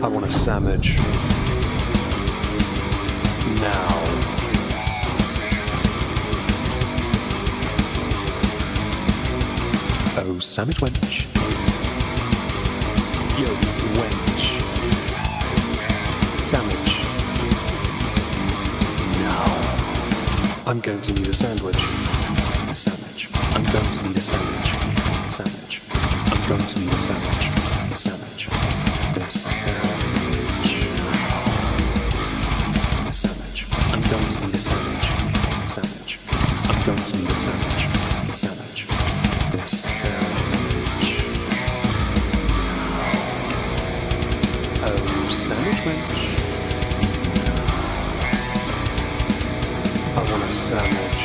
want a sandwich. Now. Oh, sandwich wench. Yo, wench. Sandwich. Now. I'm going to need a sandwich. A sandwich. I'm going to need a sandwich. Sandwich. I'm going to need a sandwich. A sandwich. A sandwich. A sandwich. I'm going to need a sandwich. A sandwich. I'm going to need a sandwich. A sandwich. A sandwich. Oh, sandwich wench. I want a sandwich.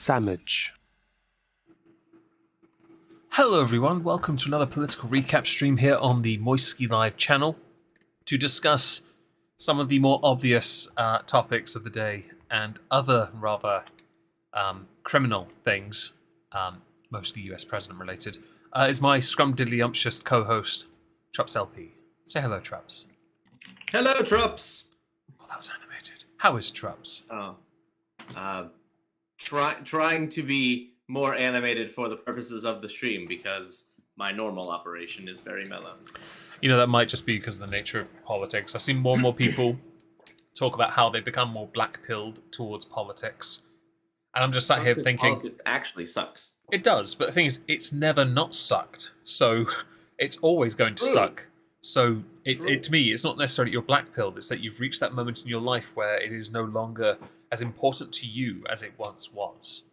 Sandwich. Hello everyone, welcome to another political recap stream here on the Moistski Live channel to discuss some of the more obvious topics of the day and other rather criminal things, mostly US president related. It's my scrumdiddlyumptious co-host, TrupsLP. Say hello, Trups. Hello, Trups. Oh, that was animated. How is Trups? Trying to be more animated for the purposes of the stream because my normal operation is very mellow. You know, that might just be because of the nature of politics. I've seen more and more people talk about how they become more black-pilled towards politics. And I'm just sat here thinking... Politics actually sucks. It does, but the thing is, it's never not sucked. So it's always going to suck. So to me, it's not necessarily you're black-pilled. It's that you've reached that moment in your life where it is no longer as important to you as it once was.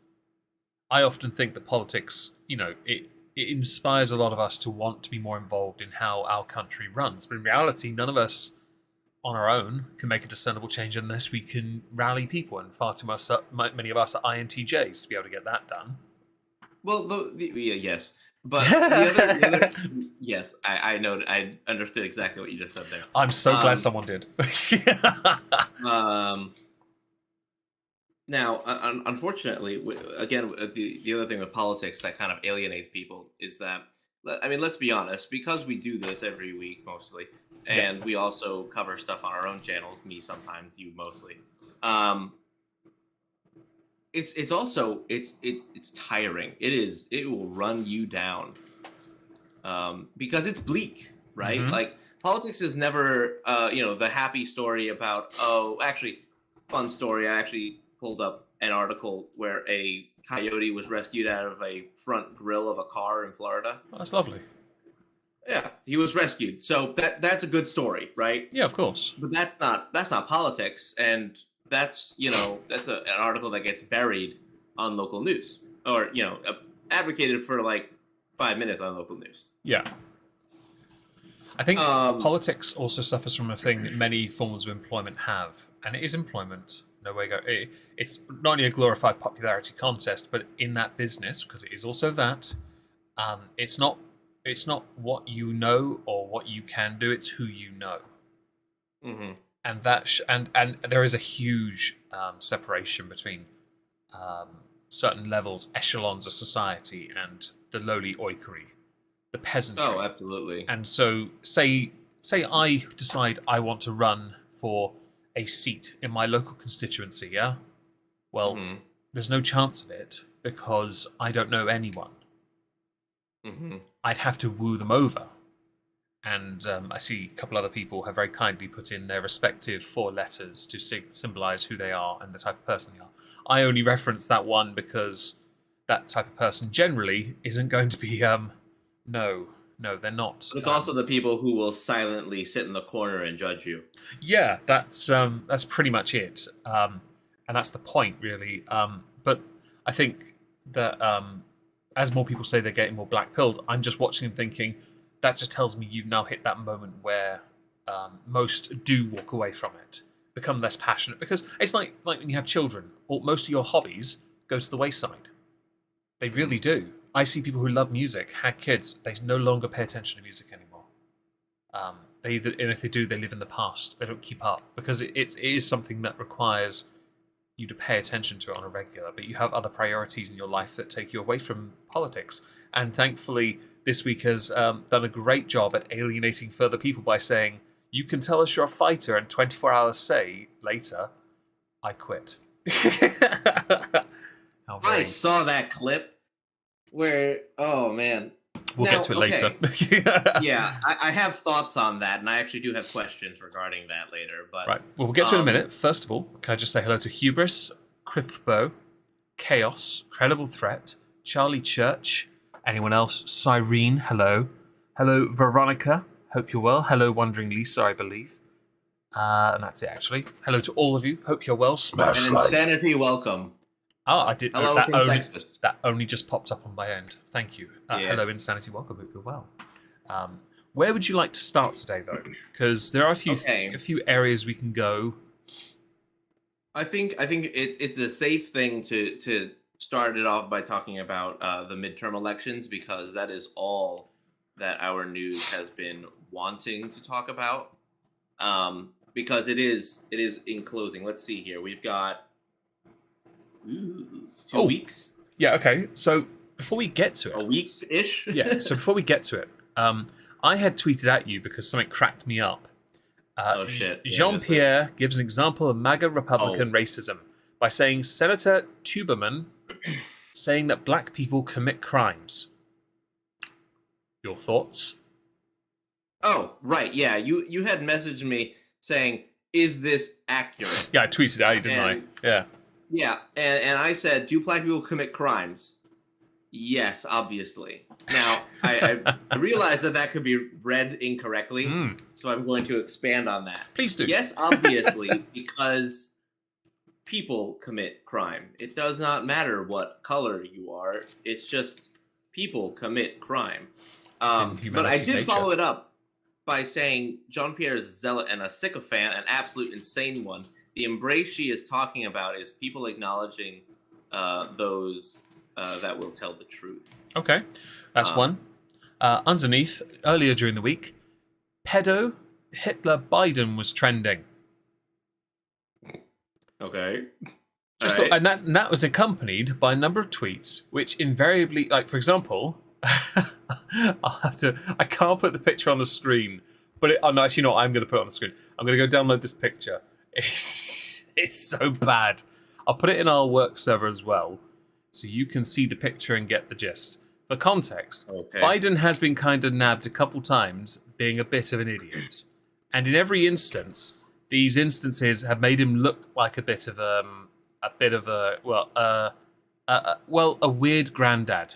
I often think that politics, you know, it inspires a lot of us to want to be more involved in how our country runs. But in reality, none of us on our own can make a discernible change unless we can rally people. And far too many of us are INTJs to be able to get that done. Well, yes. But the other yes, I know. I understood exactly what you just said there. I'm so glad someone did. Now, unfortunately, again, the other thing with politics that kind of alienates people is that, I mean, let's be honest, because we do this every week mostly, and we also cover stuff on our own channels, me sometimes, you mostly. It's also tiring. It will run you down, because it's bleak, right? Mm-hmm. Like politics is never, the happy story about, fun story. I actually pulled up an article where a coyote was rescued out of a front grill of a car in Florida. Oh, that's lovely. Yeah, he was rescued. So that's a good story, right? Yeah, of course. But that's not politics, and that's an article that gets buried on local news, or advocated for like 5 minutes on local news. Yeah. I think politics also suffers from a thing that many forms of employment have, and it is employment. No way go. It's not only a glorified popularity contest, but in that business, because it is also that, it's not what you know or what you can do. It's who you know. Mm-hmm. And that and there is a huge separation between certain levels, echelons of society, and the lowly oikory, the peasantry. Oh, absolutely. And so, say I decide I want to run for a seat in my local constituency, yeah? Well, there's no chance of it because I don't know anyone. Mm-hmm. I'd have to woo them over. And I see a couple other people have very kindly put in their respective 4 letters to symbolize who they are and the type of person they are. I only reference that one because that type of person generally isn't going to be, no, they're not. But it's also the people who will silently sit in the corner and judge you. Yeah, that's pretty much it. And that's the point, really. But I think that as more people say they're getting more black-pilled, I'm just watching and thinking, that just tells me you've now hit that moment where most do walk away from it, become less passionate. Because it's like when you have children, or most of your hobbies go to the wayside. They really do. I see people who love music, had kids, they no longer pay attention to music anymore. And if they do, they live in the past. They don't keep up because it is something that requires you to pay attention to it on a regular, but you have other priorities in your life that take you away from politics. And thankfully, this week has done a great job at alienating further people by saying, you can tell us you're a fighter and 24 hours later, I quit. I saw that clip where, oh man. We'll get to it later. Yeah, I have thoughts on that, and I actually do have questions regarding that later. But right, well, we'll get to it in a minute. First of all, can I just say hello to Hubris, Criffbo, Chaos, Credible Threat, Charlie Church, anyone else? Cyrene, hello. Hello, Veronica, hope you're well. Hello, Wandering Lisa, I believe. And that's it, actually. Hello to all of you, hope you're well. Smash and like. Insanity, welcome. Oh, I did. Hello, that only just popped up on my end. Thank you. Yeah. Hello, Insanity. Welcome. Hope you're well. Where would you like to start today, though? Because there are a few areas we can go. I think it's a safe thing to start it off by talking about the midterm elections, because that is all that our news has been wanting to talk about. Because it is in closing. Let's see here. We've got 2 weeks. Yeah, okay. So before we get to it... A week-ish? Yeah, so before we get to it, I had tweeted at you because something cracked me up. Oh, shit. Yeah, Jean-Pierre gives an example of MAGA Republican racism by saying Senator Tuberman saying that black people commit crimes. Your thoughts? Oh, right, yeah. You had messaged me saying, is this accurate? Yeah, I tweeted at you, didn't I? Yeah. Yeah, and I said, do black people commit crimes? Yes, obviously. Now, I realize that could be read incorrectly, so I'm going to expand on that. Please do. Yes, obviously, because people commit crime. It does not matter what color you are. It's just people commit crime. But I did follow it up by saying Jean-Pierre is a zealot and a sycophant, an absolute insane one. The embrace she is talking about is people acknowledging those that will tell the truth. Okay, that's one. Underneath, earlier during the week, pedo Hitler Biden was trending. Okay. Right. And that was accompanied by a number of tweets, which invariably, like for example, I can't put the picture on the screen, but no, actually no, I'm going to put it on the screen. I'm going to go download this picture. It's so bad. I'll put it in our work server as well, so you can see the picture and get the gist. For context, Biden has been kind of nabbed a couple times being a bit of an idiot, and in every instance, these instances have made him look like a weird granddad.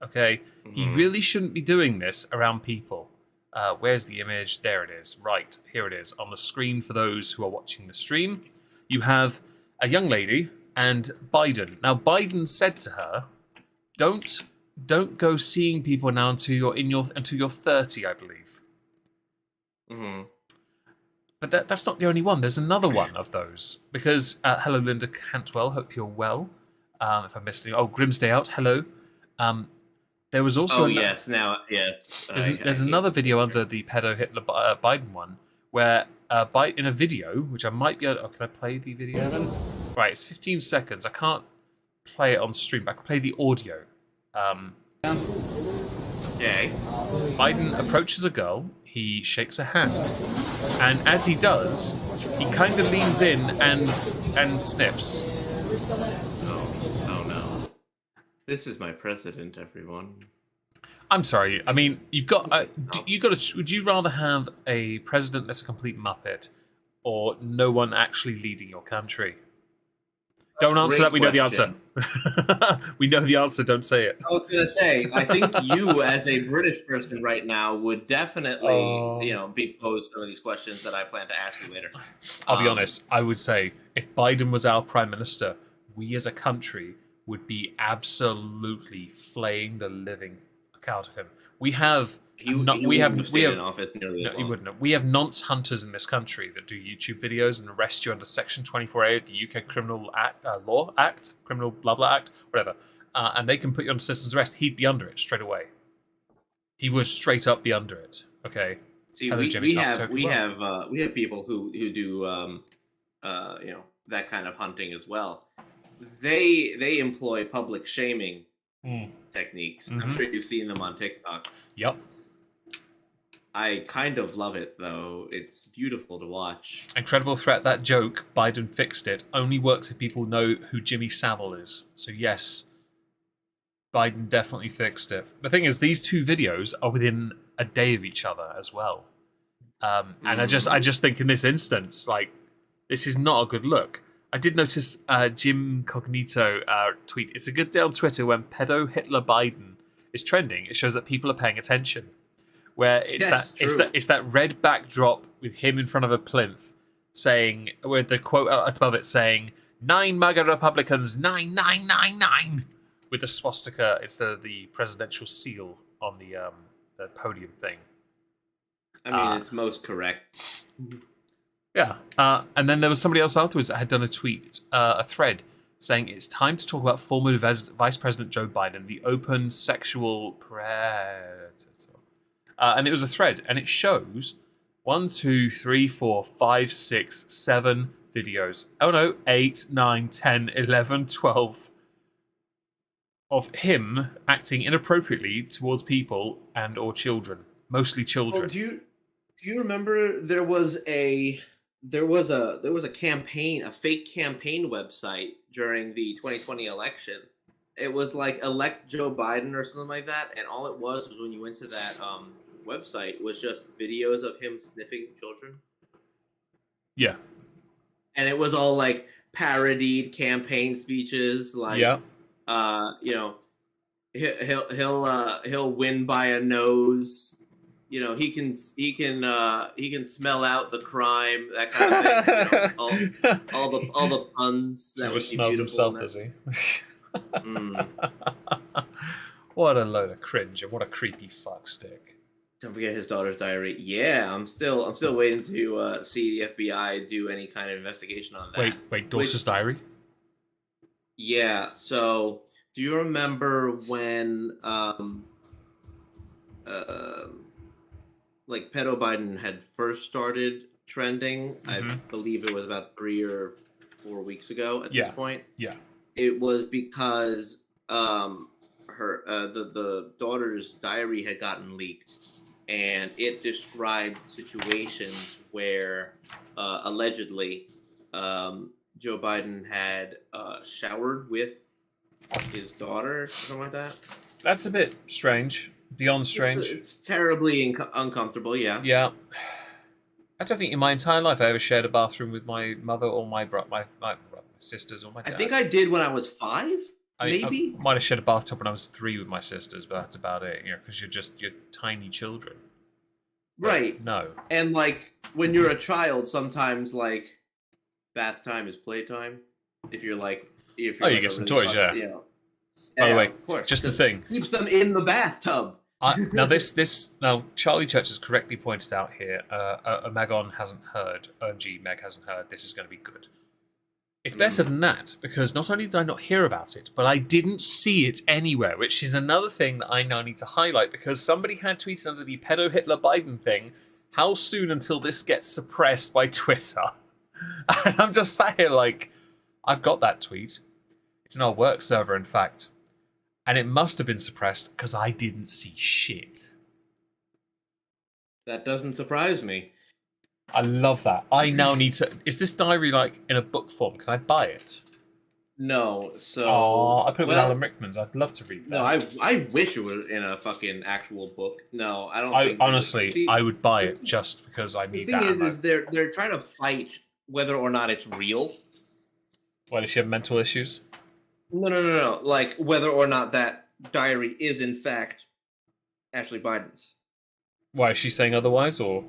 Okay, he really shouldn't be doing this around people. Where's the image? There it is. Right, here it is on the screen for those who are watching the stream. You have a young lady and Biden. Now, Biden said to her, "Don't go seeing people now until you're 30, I believe." Mm-hmm. But that's not the only one. There's another one of those. Because hello, Linda Cantwell. Hope you're well. If I missed anything, Grimsday out. Hello. There was also yes. There's another video under the pedo Hitler Biden one where in a video, which I might be able to... can I play the video then? Right, it's 15 seconds. I can't play it on stream, but I can play the audio. Okay. Biden approaches a girl, he shakes her hand, and as he does, he kind of leans in and sniffs. Oh no. This is my president, everyone. I'm sorry. I mean, would you rather have a president that's a complete muppet, or no one actually leading your country? Don't answer that. We know the answer. We know the answer. Don't say it. I was going to say, I think you, as a British person right now, would definitely, be posed some of these questions that I plan to ask you later. I'll be honest. I would say if Biden was our prime minister, we as a country would be absolutely flaying the living out of him. We have We have nonce hunters in this country that do YouTube videos and arrest you under Section 24A of the UK Criminal Act, Criminal blah blah Act, whatever, and they can put you under citizen's arrest. He'd be under it straight away. He would straight up be under it. Okay. See, we have people who do that kind of hunting as well. They employ public shaming techniques. I'm sure you've seen them on TikTok. Yep. I kind of love it, though. It's beautiful to watch. Incredible threat. That joke, Biden fixed it, only works if people know who Jimmy Savile is. So yes, Biden definitely fixed it. The thing is, these two videos are within a day of each other as well. And I just think in this instance, like, this is not a good look. I did notice Jim Cognito tweet, "It's a good day on Twitter when pedo Hitler Biden is trending. It shows that people are paying attention." Where it's that red backdrop with him in front of a plinth, saying, with the quote above it saying, "9 MAGA Republicans, 9999," with the swastika instead of the presidential seal on the podium thing. I mean, it's most correct. Yeah, and then there was somebody else afterwards that had done a tweet, a thread, saying it's time to talk about former Vice President Joe Biden, the open sexual predator. And it was a thread, and it shows 1, 2, 3, 4, 5, 6, 7 videos. Oh no, 8, 9, 10, 11, 12 of him acting inappropriately towards people and or children, mostly children. Well, do you remember there was a campaign, a fake campaign website during the 2020 election. It was like elect Joe Biden or something like that, and all it was when you went to that website was just videos of him sniffing children. Yeah. And it was all like parodied campaign speeches, like you know, he'll win by a nose. You know, he can smell out the crime, that kind of thing. You know, all the puns. He just smells himself, does he? What a load of cringe and what a creepy fuckstick. Don't forget his daughter's diary. Yeah, I'm still waiting to see the FBI do any kind of investigation on that. Wait, daughter's diary? Yeah. So, do you remember when like pedo Biden had first started trending? I believe it was about 3 or 4 weeks ago at this point. Yeah. It was because her the daughter's diary had gotten leaked, and it described situations where allegedly Joe Biden had showered with his daughter or something like that. That's a bit strange. Beyond strange. It's terribly uncomfortable, yeah. Yeah. I don't think in my entire life I ever shared a bathroom with my mother or my sisters or my dad. I think I did when I was 5, maybe. I might have shared a bathtub when I was 3 with my sisters, but that's about it. You know, because you're tiny children. Right. No. And like when you're a child, sometimes like bath time is playtime. If you're like, you get some toys, yeah. You know. By the way, of course, just the thing. Keeps them in the bathtub. Now Charlie Church has correctly pointed out here. Omegon hasn't heard. OMG, Meg hasn't heard. This is going to be good. It's better than that, because not only did I not hear about it, but I didn't see it anywhere, which is another thing that I now need to highlight, because somebody had tweeted under the pedo Hitler Biden thing, how soon until this gets suppressed by Twitter? And I'm just sat here like, I've got that tweet. It's in our work server, in fact. And it must have been suppressed because I didn't see shit. That doesn't surprise me. I love that. I now need to... Is this diary, like, in a book form? Can I buy it? No, so... I put it with Alan Rickman's. I'd love to read that. No, I wish it were in a fucking actual book. No, I don't think... Honestly, I would buy it just because I need that. The thing is they're trying to fight whether or not it's real. Why, does she have mental issues? No. Like, whether or not that diary is, in fact, Ashley Biden's. Why, is she saying otherwise, or...?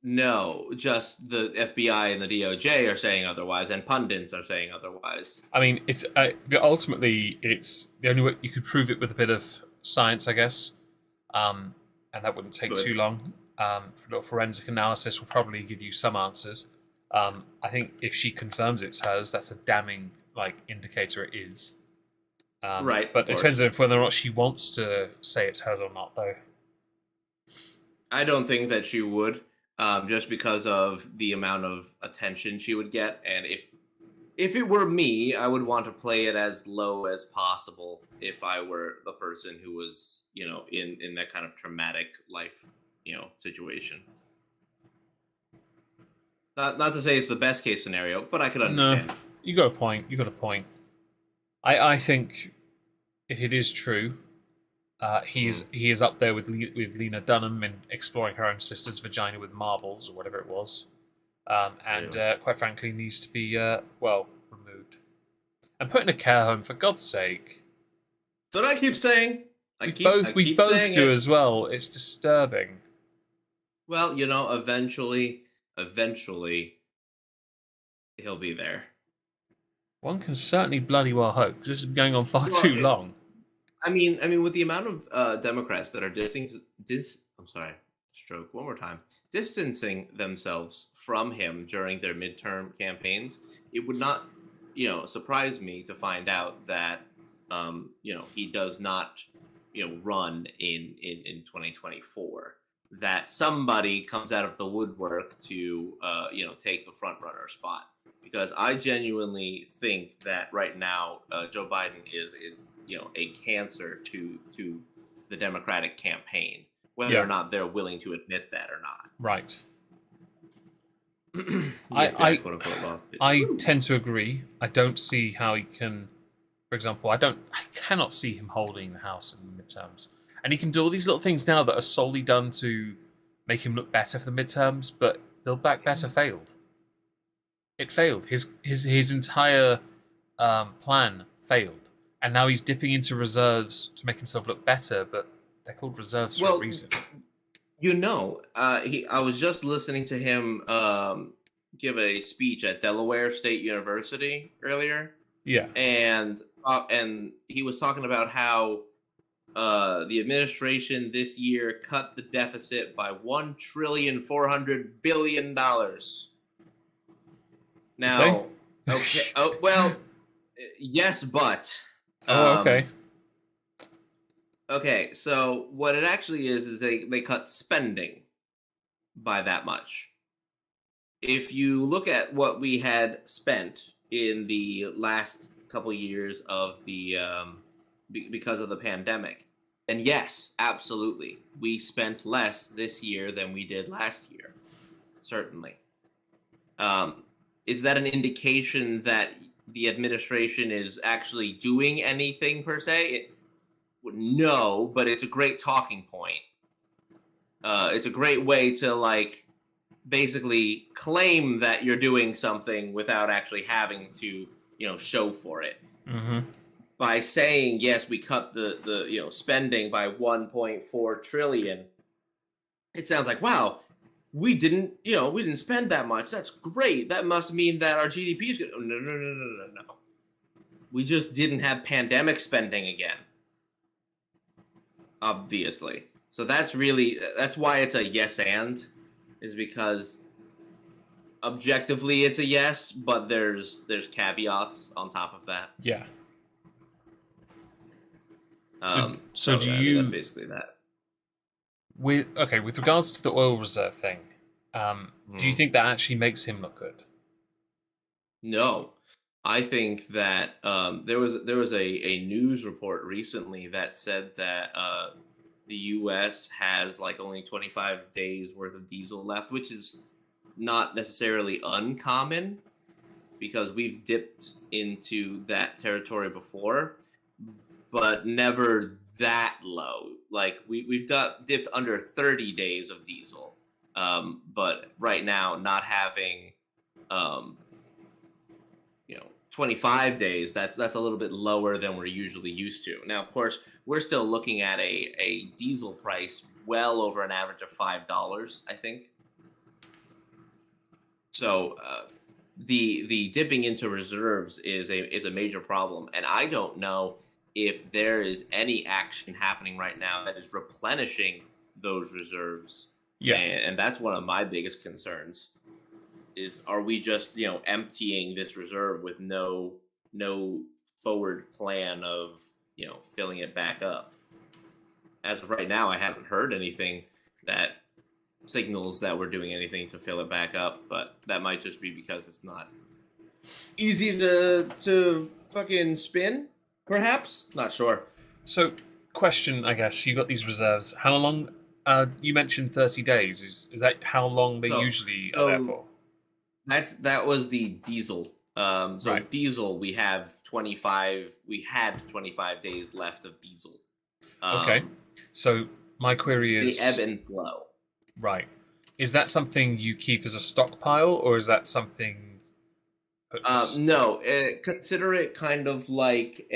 No, just the FBI and the DOJ are saying otherwise, and pundits are saying otherwise. I mean, it's ultimately, it's the only way you could prove it with a bit of science, I guess. And that wouldn't take too long. Forensic analysis will probably give you some answers. I think if she confirms it's hers, that's a damning indicator it is. Right. But it depends on whether or not she wants to say it's hers or not, though. I don't think that she would, just because of the amount of attention she would get, and if it were me, I would want to play it as low as possible if I were the person who was, in that kind of traumatic life, situation. Not to say it's the best case scenario, but I could understand. No, you got a point. You got a point. I think if it is true, he is up there with Lena Dunham in exploring her own sister's vagina with marbles or whatever it was, and quite frankly needs to be removed and put in a care home for God's sake. So I keep saying. We both do as well. It's disturbing. Well, eventually he'll be there. One can certainly bloody well hope, because this is going on far too long. I mean, with the amount of Democrats that are distancing themselves from him during their midterm campaigns, it would not, surprise me to find out that, he does not, run in 2024. That somebody comes out of the woodwork to, take the front runner spot. Because I genuinely think that right now Joe Biden is a cancer to the Democratic campaign, whether or not they're willing to admit that or not. Right. I tend to agree. I don't see how he can. For example, I cannot see him holding the House in the midterms, and he can do all these little things now that are solely done to make him look better for the midterms. But Build Back Better failed. It failed. His entire plan failed, and now he's dipping into reserves to make himself look better. But they're called reserves for a reason. I was just listening to him give a speech at Delaware State University earlier. Yeah, and he was talking about how the administration this year cut the deficit by $1,400,000,000,000. Now, okay. Oh, well, yes, but. Okay. Okay, so what it actually is they cut spending by that much. If you look at what we had spent in the last couple years of the because of the pandemic, then yes, absolutely, we spent less this year than we did last year. Certainly. Is that an indication that the administration is actually doing anything per se? No, but it's a great talking point. It's a great way to basically claim that you're doing something without actually having to, show for it. Mm-hmm. By saying yes, we cut the spending by 1.4 trillion. It sounds like, wow, we didn't spend that much. That's great. That must mean that our GDP is good. No. We just didn't have pandemic spending again. Obviously. So that's why it's a yes and, is because objectively it's a yes, but there's caveats on top of that. Yeah. So do you that's basically that. With regards to the oil reserve thing, do you think that actually makes him look good? No, I think that there was a news report recently that said that the U.S. has only 25 days worth of diesel left, which is not necessarily uncommon because we've dipped into that territory before, but never that low. We've dipped under 30 days of diesel, but right now not having 25 days, that's a little bit lower than we're usually used to. Now, of course, we're still looking at a diesel price well over an average of $5, I think. So the dipping into reserves is a major problem, and I don't know if there is any action happening right now that is replenishing those reserves. Yeah, and that's one of my biggest concerns. Are we just emptying this reserve with no forward plan of filling it back up? As of right now, I haven't heard anything that signals that we're doing anything to fill it back up, but that might just be because it's not easy to fucking spin, perhaps. Not sure. So, question, I guess, you got these reserves. How long? You mentioned 30 days. Is that how long they So- usually are so- there for? That was the diesel. So Right. diesel, we have 25. We had 25 days left of diesel. Okay. So my query They is ebb and flow. right. Is that something you keep as a stockpile, or is that something? No, consider it kind of like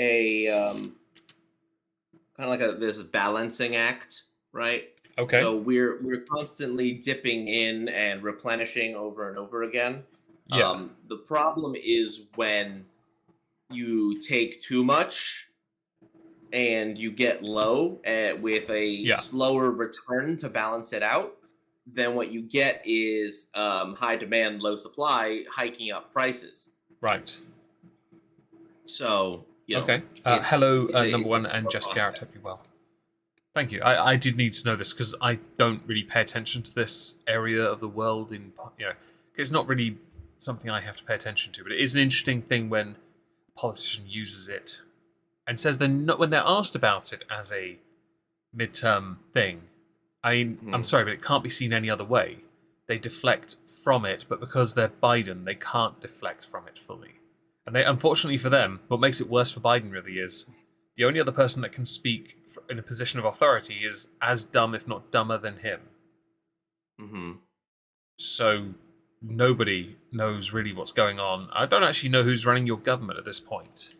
this balancing act, right? Okay. So we're constantly dipping in and replenishing over and over again. Yeah. The problem is when you take too much and you get low with a slower return to balance it out. Then what you get is high demand, low supply, hiking up prices. Right. So okay. Hello, number one, and Jess Garrett. Hope you're well. Thank you. I did need to know this because I don't really pay attention to this area of the world. It's not really something I have to pay attention to, but it is an interesting thing when a politician uses it and says they're not when they're asked about it as a midterm thing. I mean, I'm sorry, but it can't be seen any other way. They deflect from it, but because they're Biden, they can't deflect from it fully. And unfortunately for them, what makes it worse for Biden really is the only other person that can speak in a position of authority is as dumb, if not dumber, than him. Mm-hmm. So nobody knows really what's going on. I don't actually know who's running your government at this point.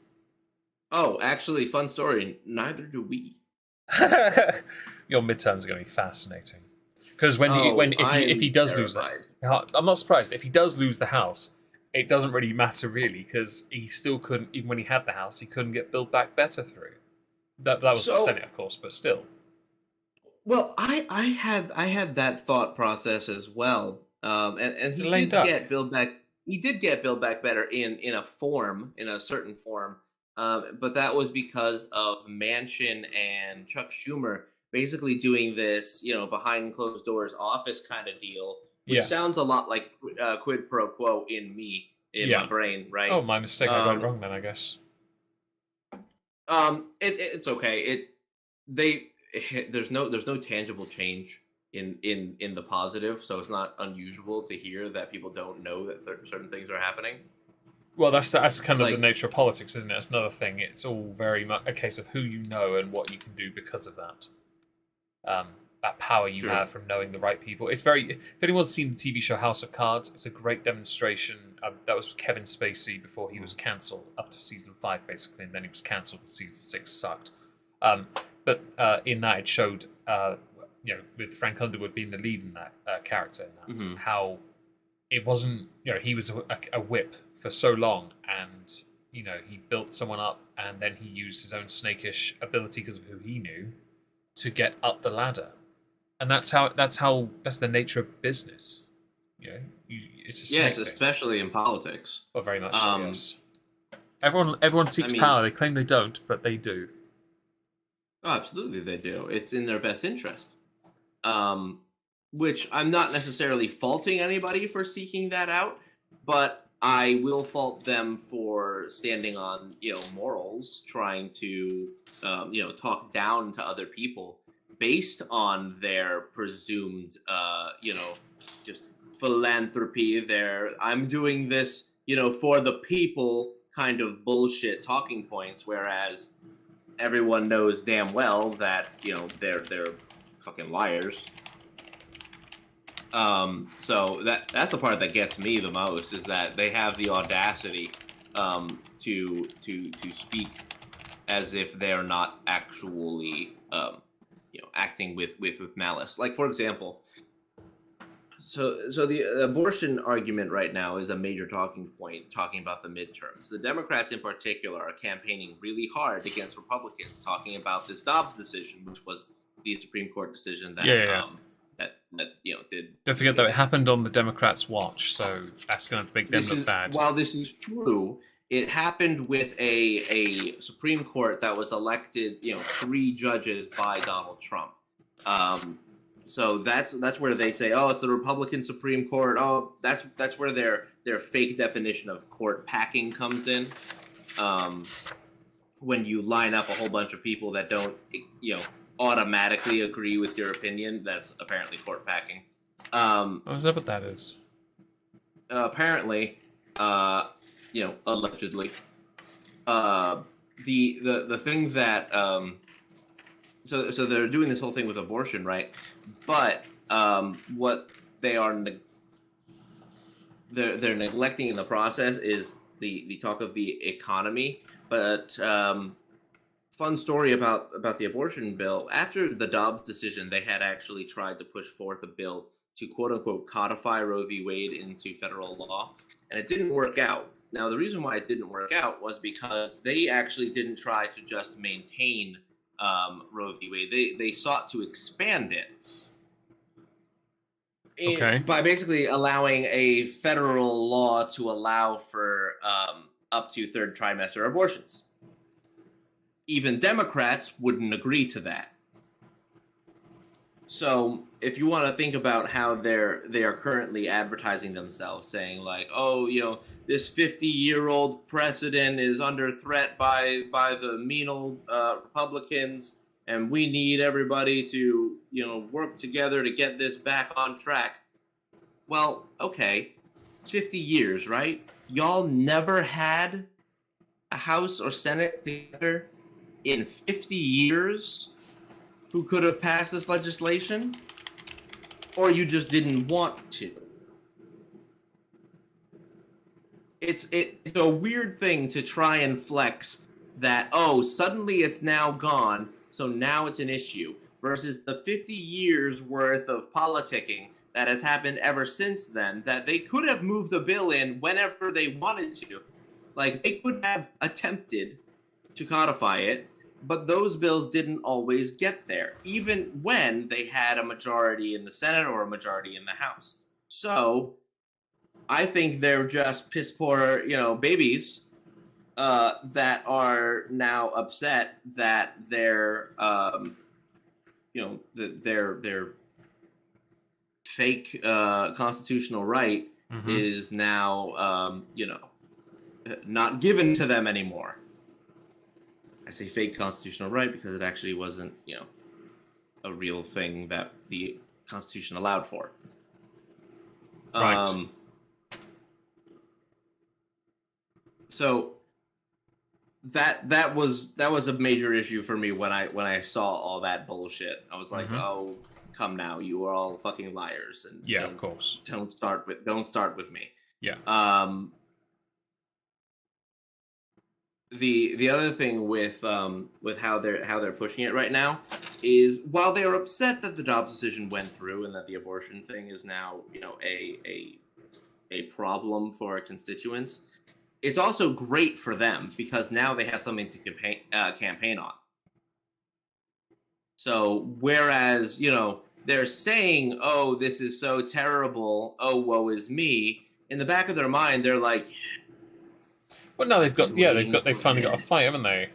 Oh, actually, fun story. Neither do we. Your midterms are going to be fascinating. Because if he does lose that, I'm not surprised. If he does lose the House, it doesn't really matter really, because he still couldn't, even when he had the House, he couldn't get Build Back Better through. That was the Senate, of course, but still. Well, I had that thought process as well, and he did get Build Back. He did get Build Back Better in a certain form, but that was because of Manchin and Chuck Schumer basically doing this, behind closed doors office kind of deal, which sounds a lot like quid pro quo in my brain, right? Oh, my mistake. I got it wrong then, I guess. It's okay. There's no tangible change in the positive, so it's not unusual to hear that people don't know that certain things are happening. Well, that's kind of the nature of politics, isn't it? It's another thing. It's all very much a case of who you know and what you can do because of that. That power you have from knowing the right people. It's very. If anyone's seen the TV show House of Cards, it's a great demonstration. That was Kevin Spacey before he was cancelled up to season 5, basically, and then he was cancelled and season 6 sucked. But in that, it showed, with Frank Underwood being the lead in that character, in that, how it wasn't, he was a whip for so long, and he built someone up, and then he used his own snakish ability because of who he knew to get up the ladder, and that's the nature of business. It's a snake thing. Especially in politics. Well, very much so, yes. Everyone seeks power. They claim they don't, but they do. Oh, absolutely, they do. It's in their best interest. Which I'm not necessarily faulting anybody for seeking that out, but I will fault them for standing on, morals, trying to, talk down to other people based on their presumed, just philanthropy. I'm doing this, for the people kind of bullshit talking points, whereas everyone knows damn well that they're fucking liars. So that's the part that gets me the most, is that they have the audacity to speak as if they're not actually acting with malice. Like, for example, so the abortion argument right now is a major talking point, talking about the midterms. The Democrats in particular are campaigning really hard against Republicans, talking about this Dobbs decision, which was the Supreme Court decision that did. Don't forget though, it happened on the Democrats' watch, so that's going to make them look bad. While this is true, it happened with a Supreme Court that was elected, 3 judges by Donald Trump. So that's where they say, oh, it's the Republican Supreme Court. Oh, that's where their fake definition of court packing comes in. When you line up a whole bunch of people that don't, automatically agree with your opinion, that's apparently court packing. Is that what that is? Apparently, allegedly, the thing that so they're doing this whole thing with abortion, right? But what they are they're neglecting in the process is the talk of the economy. But fun story about the abortion bill. After the Dobbs decision, they had actually tried to push forth a bill to quote unquote codify Roe v. Wade into federal law, and it didn't work out. Now, the reason why it didn't work out was because they actually didn't try to just maintain Roe v. Wade. They sought to expand it. Okay. By basically allowing a federal law to allow for up to third trimester abortions. Even Democrats wouldn't agree to that. So if you want to think about how they are currently advertising themselves, saying like, oh, this 50-year-old precedent is under threat by the mean old Republicans, and we need everybody to work together to get this back on track. Well, okay, 50 years, right? Y'all never had a House or Senate together in 50 years who could have passed this legislation? Or you just didn't want to? It's a weird thing to try and flex that, oh, suddenly it's now gone, so now it's an issue, versus the 50 years worth of politicking that has happened ever since then, that they could have moved a bill in whenever they wanted to. Like, they could have attempted to codify it, but those bills didn't always get there, even when they had a majority in the Senate or a majority in the House. So I think they're just piss poor, babies that are now upset that their fake constitutional right is now, not given to them anymore. I say fake constitutional right because it actually wasn't, a real thing that the Constitution allowed for. Right. So that was a major issue for me when I saw all that bullshit. I was like, oh, come now, you are all fucking liars, and yeah, of course, don't start with me. Yeah. The other thing with how they're pushing it right now is, while they are upset that the Dobbs decision went through and that the abortion thing is now a problem for our constituents, it's also great for them because now they have something to campaign on. So whereas they're saying, oh, this is so terrible, oh, woe is me, in the back of their mind they're like, well, no, they've finally got a fight, haven't they?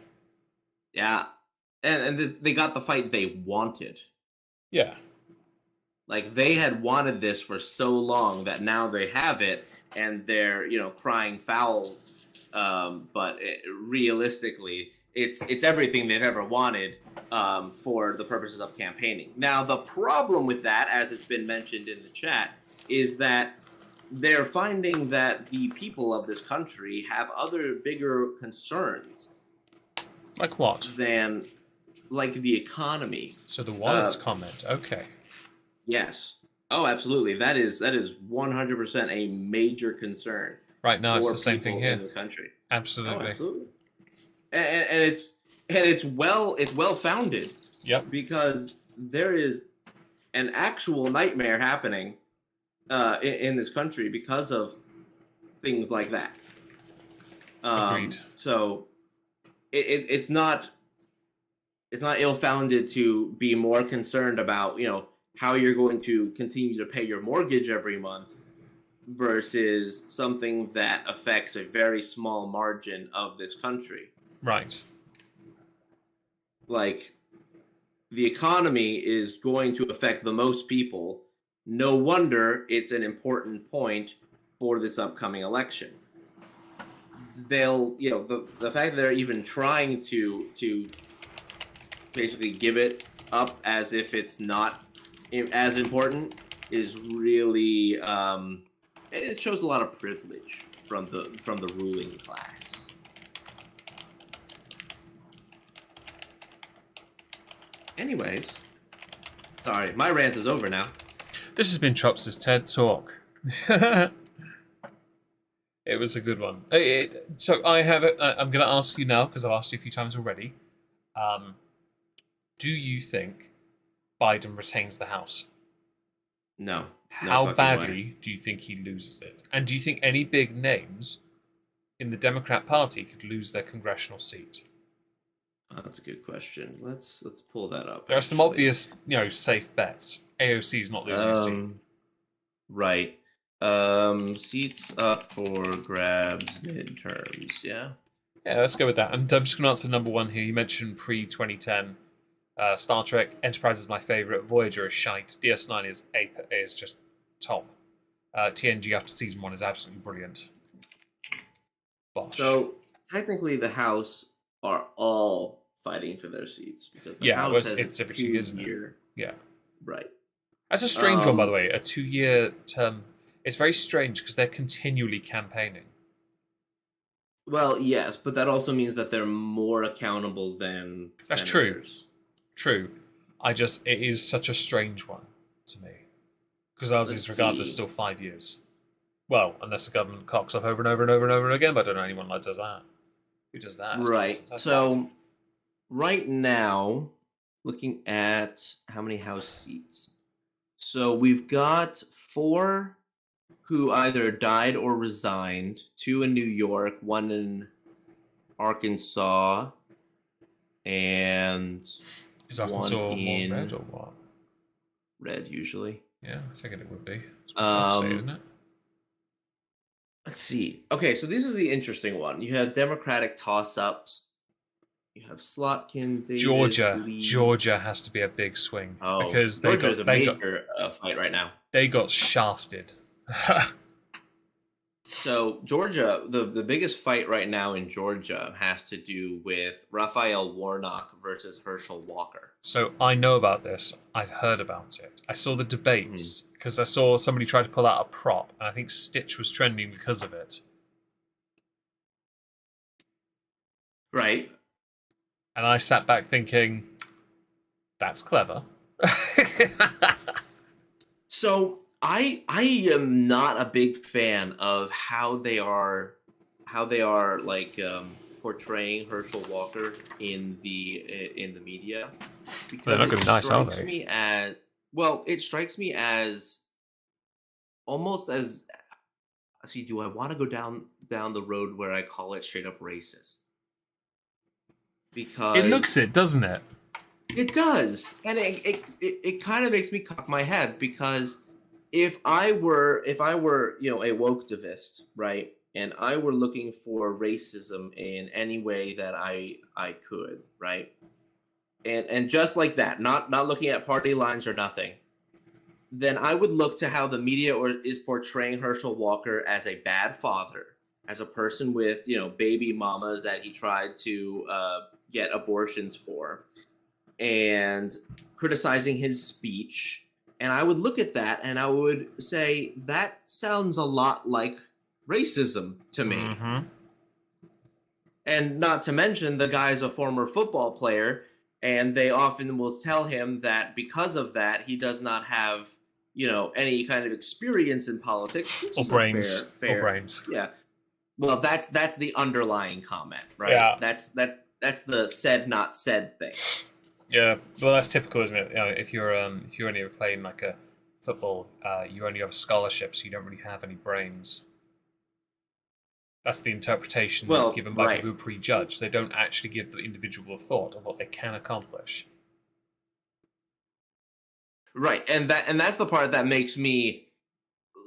Yeah, and they got the fight they wanted. Yeah, like they had wanted this for so long that now they have it, and they're crying foul. But realistically, it's everything they've ever wanted for the purposes of campaigning. Now, the problem with that, as it's been mentioned in the chat, is that they're finding that the people of this country have other bigger concerns. Like what? Than, like, the economy. So the Wallace comment, okay. Yes. Oh, absolutely. That is 100% a major concern. Right now, it's the same thing here in this country. Absolutely. Oh, absolutely. And it's well founded. Yep. Because there is an actual nightmare happening in this country because of things like that. Agreed. So it's not ill-founded to be more concerned about how you're going to continue to pay your mortgage every month versus something that affects a very small margin of this country. Right. Like, the economy is going to affect the most people. No wonder it's an important point for this upcoming election. They'll, the fact that they're even trying to basically give it up as if it's not as important is really it shows a lot of privilege from the ruling class. Anyways, sorry, my rant is over now. This has been Trups' TED Talk. It was a good one. So I have it. I'm going to ask you now, because I've asked you a few times already. Do you think Biden retains the House? No. How badly do you think he loses it? And do you think any big names in the Democrat Party could lose their congressional seat? Oh, that's a good question. Let's pull that up. There are some obvious, safe bets. AOC is not losing a seat. Right. Seats up for grabs midterms. Yeah. Yeah, let's go with that. And I'm just going to answer number one here. You mentioned pre-2010. Star Trek Enterprise is my favorite. Voyager is shite. DS9 is just top. TNG after season 1 is absolutely brilliant. Bosh. So technically, the House are all fighting for their seats because the House has it's every 2 years, isn't it? Yeah, right. That's a strange one, by the way. A 2-year term. It's very strange because they're continually campaigning. Well, yes, but that also means that they're more accountable than That's senators. True. It is such a strange one to me. Because ours is regardless still 5 years. Well, unless the government cocks up over and over and over and over again, but I don't know anyone that does that. Who does that? Right. So, right now, looking at how many House seats. So, we've got 4 who either died or resigned, 2 in New York, 1 in Arkansas, and is Arkansas more red or what? Red, usually. Yeah, I figured it would be. Isn't it? Let's see. Okay, so this is the interesting one. You have Democratic toss-ups. You have Slotkin, Davis, Lee. Georgia has to be a big swing. Oh, because Georgia's a major fight right now. They got shafted. So Georgia, the biggest fight right now in Georgia has to do with Raphael Warnock versus Herschel Walker. So I know about this. I've heard about it. I saw the debates because I saw somebody try to pull out a prop, and I think Stitch was trending because of it. Right. And I sat back thinking, that's clever. So I am not a big fan of how they are like portraying Herschel Walker in the media. Because they're not going to be nice, are they? It strikes me as almost as. See, do I want to go down the road where I call it straight up racist? Because it looks it, doesn't it? It does, and it kind of makes me cock my head because if I were a woketivist, right, and I were looking for racism in any way that I could, right, and just like that, not looking at party lines or nothing, then I would look to how the media is portraying Herschel Walker as a bad father, as a person with baby mamas that he tried to get abortions for, and criticizing his speech. And I would look at that and I would say, that sounds a lot like racism to me. Mm-hmm. And not to mention, the guy's a former football player, and they often will tell him that because of that, he does not have, any kind of experience in politics. Or brains. Or brains. Yeah. Well, that's the underlying comment, right? Yeah. That's the said, not said thing. Yeah, well, that's typical, isn't it? If you're only playing like a football, you only have a scholarship, so you don't really have any brains. That's the interpretation given by people who prejudge. They don't actually give the individual thought of what they can accomplish. Right, and that's the part that makes me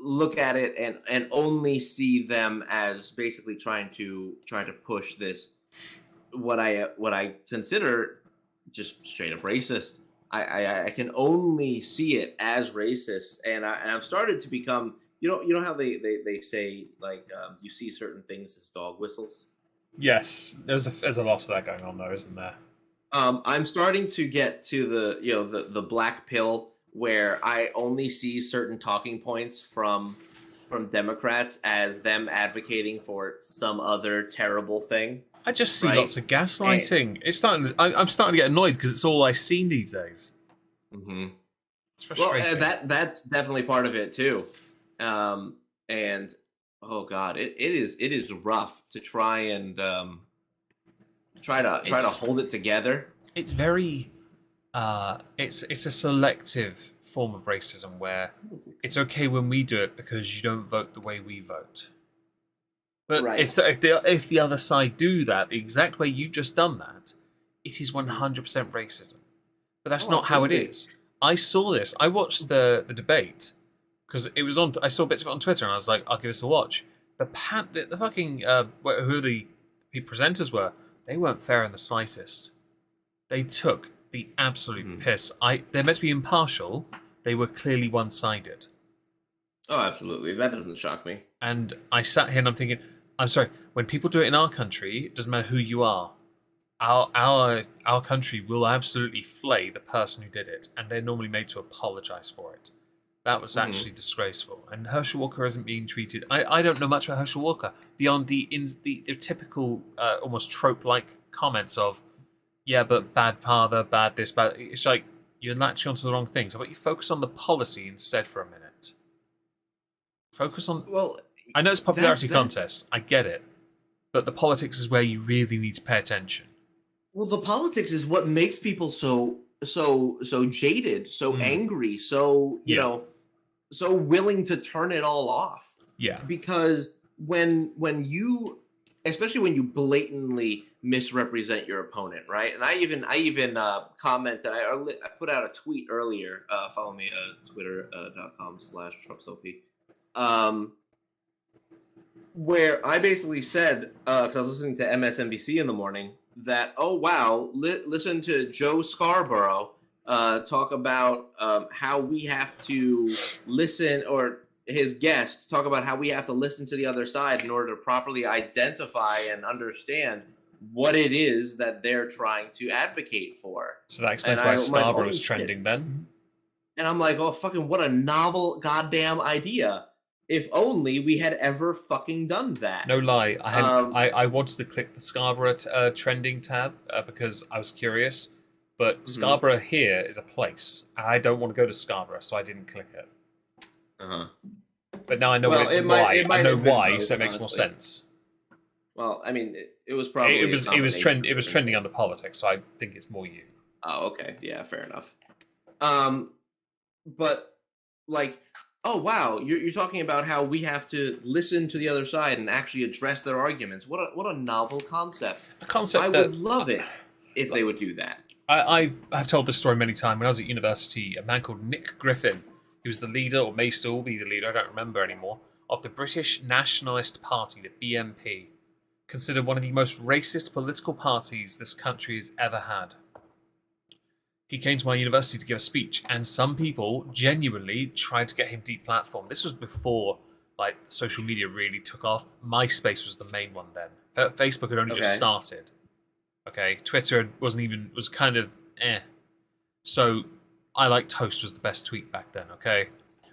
look at it and only see them as basically trying to push this what I consider just straight up racist I can only see it as racist, and I've started to become, you know how they say, like, you see certain things as dog whistles. Yes, there's a lot of that going on, though, isn't there? I'm starting to get to the black pill where I only see certain talking points from Democrats as them advocating for some other terrible thing. I just see Right. lots of gaslighting. It's starting. I'm starting to get annoyed because it's all I see these days. Mm-hmm. It's frustrating. Well, that's definitely part of it too. And oh god, it is rough to try and try to hold it together. It's very it's a selective form of racism where it's okay when we do it because you don't vote the way we vote. But Right. if the other side do that the exact way you just done that, it is 100% racism. But that's not how it absolutely. is. I saw this. I watched the debate because it was on. I saw bits of it on Twitter, and I was like, "I'll give this a watch." The fucking who the presenters were, they weren't fair in the slightest. They took the absolute piss. They're meant to be impartial. They were clearly one-sided. Oh, absolutely. That doesn't shock me. And I sat here and I'm thinking, I'm sorry. When people do it in our country, it doesn't matter who you are. Our country will absolutely flay the person who did it, and they're normally made to apologize for it. That was actually disgraceful. And Herschel Walker isn't being treated. I don't know much about Herschel Walker beyond the typical almost trope-like comments of, yeah, but bad father, bad this, bad. It's like you're latching onto the wrong things. How about you focus on the policy instead for a minute? Focus on. Well, I know it's a popularity contest. I get it, but the politics is where you really need to pay attention. Well, the politics is what makes people so jaded, so angry, so you know, so willing to turn it all off. Yeah. Because when you, especially when you blatantly misrepresent your opponent, right? And I even comment that I put out a tweet earlier. Follow me twitter.com/TrupsLP. Where I basically said, because I was listening to MSNBC in the morning, that, oh wow, listen to Joe Scarborough talk about how we have to listen, or his guest talk about how we have to listen to the other side in order to properly identify and understand what it is that they're trying to advocate for. So that explains why Scarborough is trending then. And I'm like, oh fucking what a novel goddamn idea. If only we had ever fucking done that. No lie, I wanted to click the Scarborough trending tab because I was curious, but Scarborough here is a place. I don't want to go to Scarborough, so I didn't click it. But now I know why. I know why, so it makes more sense. Well, I mean, it was probably it was trending under politics, so I think it's more you. Oh, okay, yeah, fair enough. But like, oh wow, you're talking about how we have to listen to the other side and actually address their arguments. What a novel concept. A concept I would love it if they would do that. I've told this story many times. When I was at university, a man called Nick Griffin, he was the leader, or may still be the leader, I don't remember anymore, of the British Nationalist Party, the BNP, considered one of the most racist political parties this country has ever had. He came to my university to give a speech, and some people genuinely tried to get him deplatformed. This was before like social media really took off. MySpace was the main one then. Facebook had only just started. Okay, Twitter was kind of eh. So I Like Toast was the best tweet back then. Okay,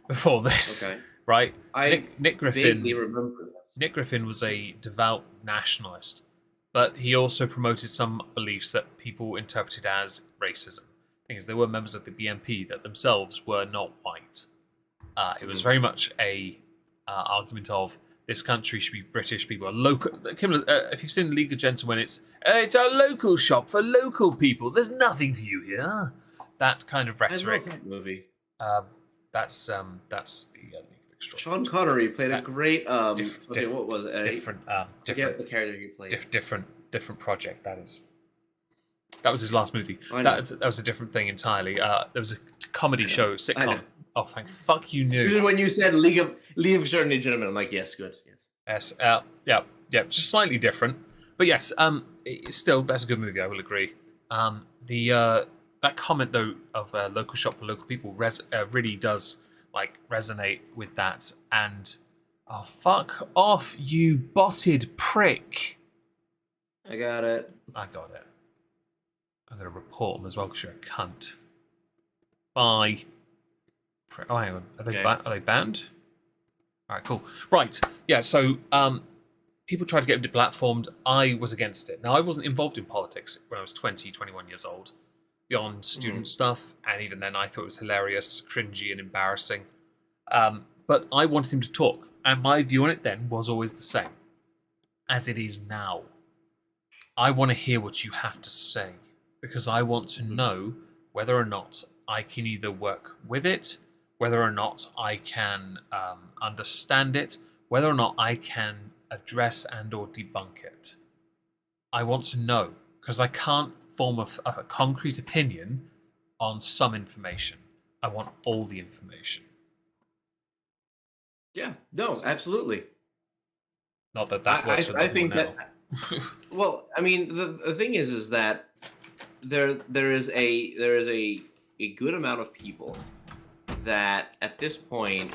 before this, right? Nick Griffin. Remember this. Nick Griffin was a devout nationalist, but he also promoted some beliefs that people interpreted as racism. Thing is, there were members of the BNP that themselves were not white. It was very much a argument of this country should be British people. Local. If you've seen League of Gentlemen, it's a local shop for local people. There's nothing for you here. That kind of rhetoric. I love that movie. That's the League of Extraordinary. Sean Connery played a great. What was it? Different the character he played. Different project. That was his last movie. That was a different thing entirely. There was a comedy show, sitcom. Oh, thank fuck you knew. When you said League of Extraordinary Gentlemen, I'm like, yes, good, yes. Yes, yeah, just slightly different, but yes, it's still that's a good movie. I will agree. that comment though of local shop for local people really does like resonate with that. And oh, fuck off, you botted prick! I got it. I got it. I'm gonna report them as well because you're a cunt. Bye. Oh, hang on. Are they banned? All right, cool. Right, yeah. So people tried to get him deplatformed. I was against it. Now, I wasn't involved in politics when I was 20, 21 years old, beyond student stuff, and even then I thought it was hilarious, cringy, and embarrassing. But I wanted him to talk, and my view on it then was always the same, as it is now. I want to hear what you have to say, because I want to know whether or not I can either work with it, whether or not I can understand it, whether or not I can address and or debunk it. I want to know, because I can't form a concrete opinion on some information. I want all the information. Yeah, no, absolutely. Not that works for I think now. that. Well, I mean, the thing is that there is a good amount of people that at this point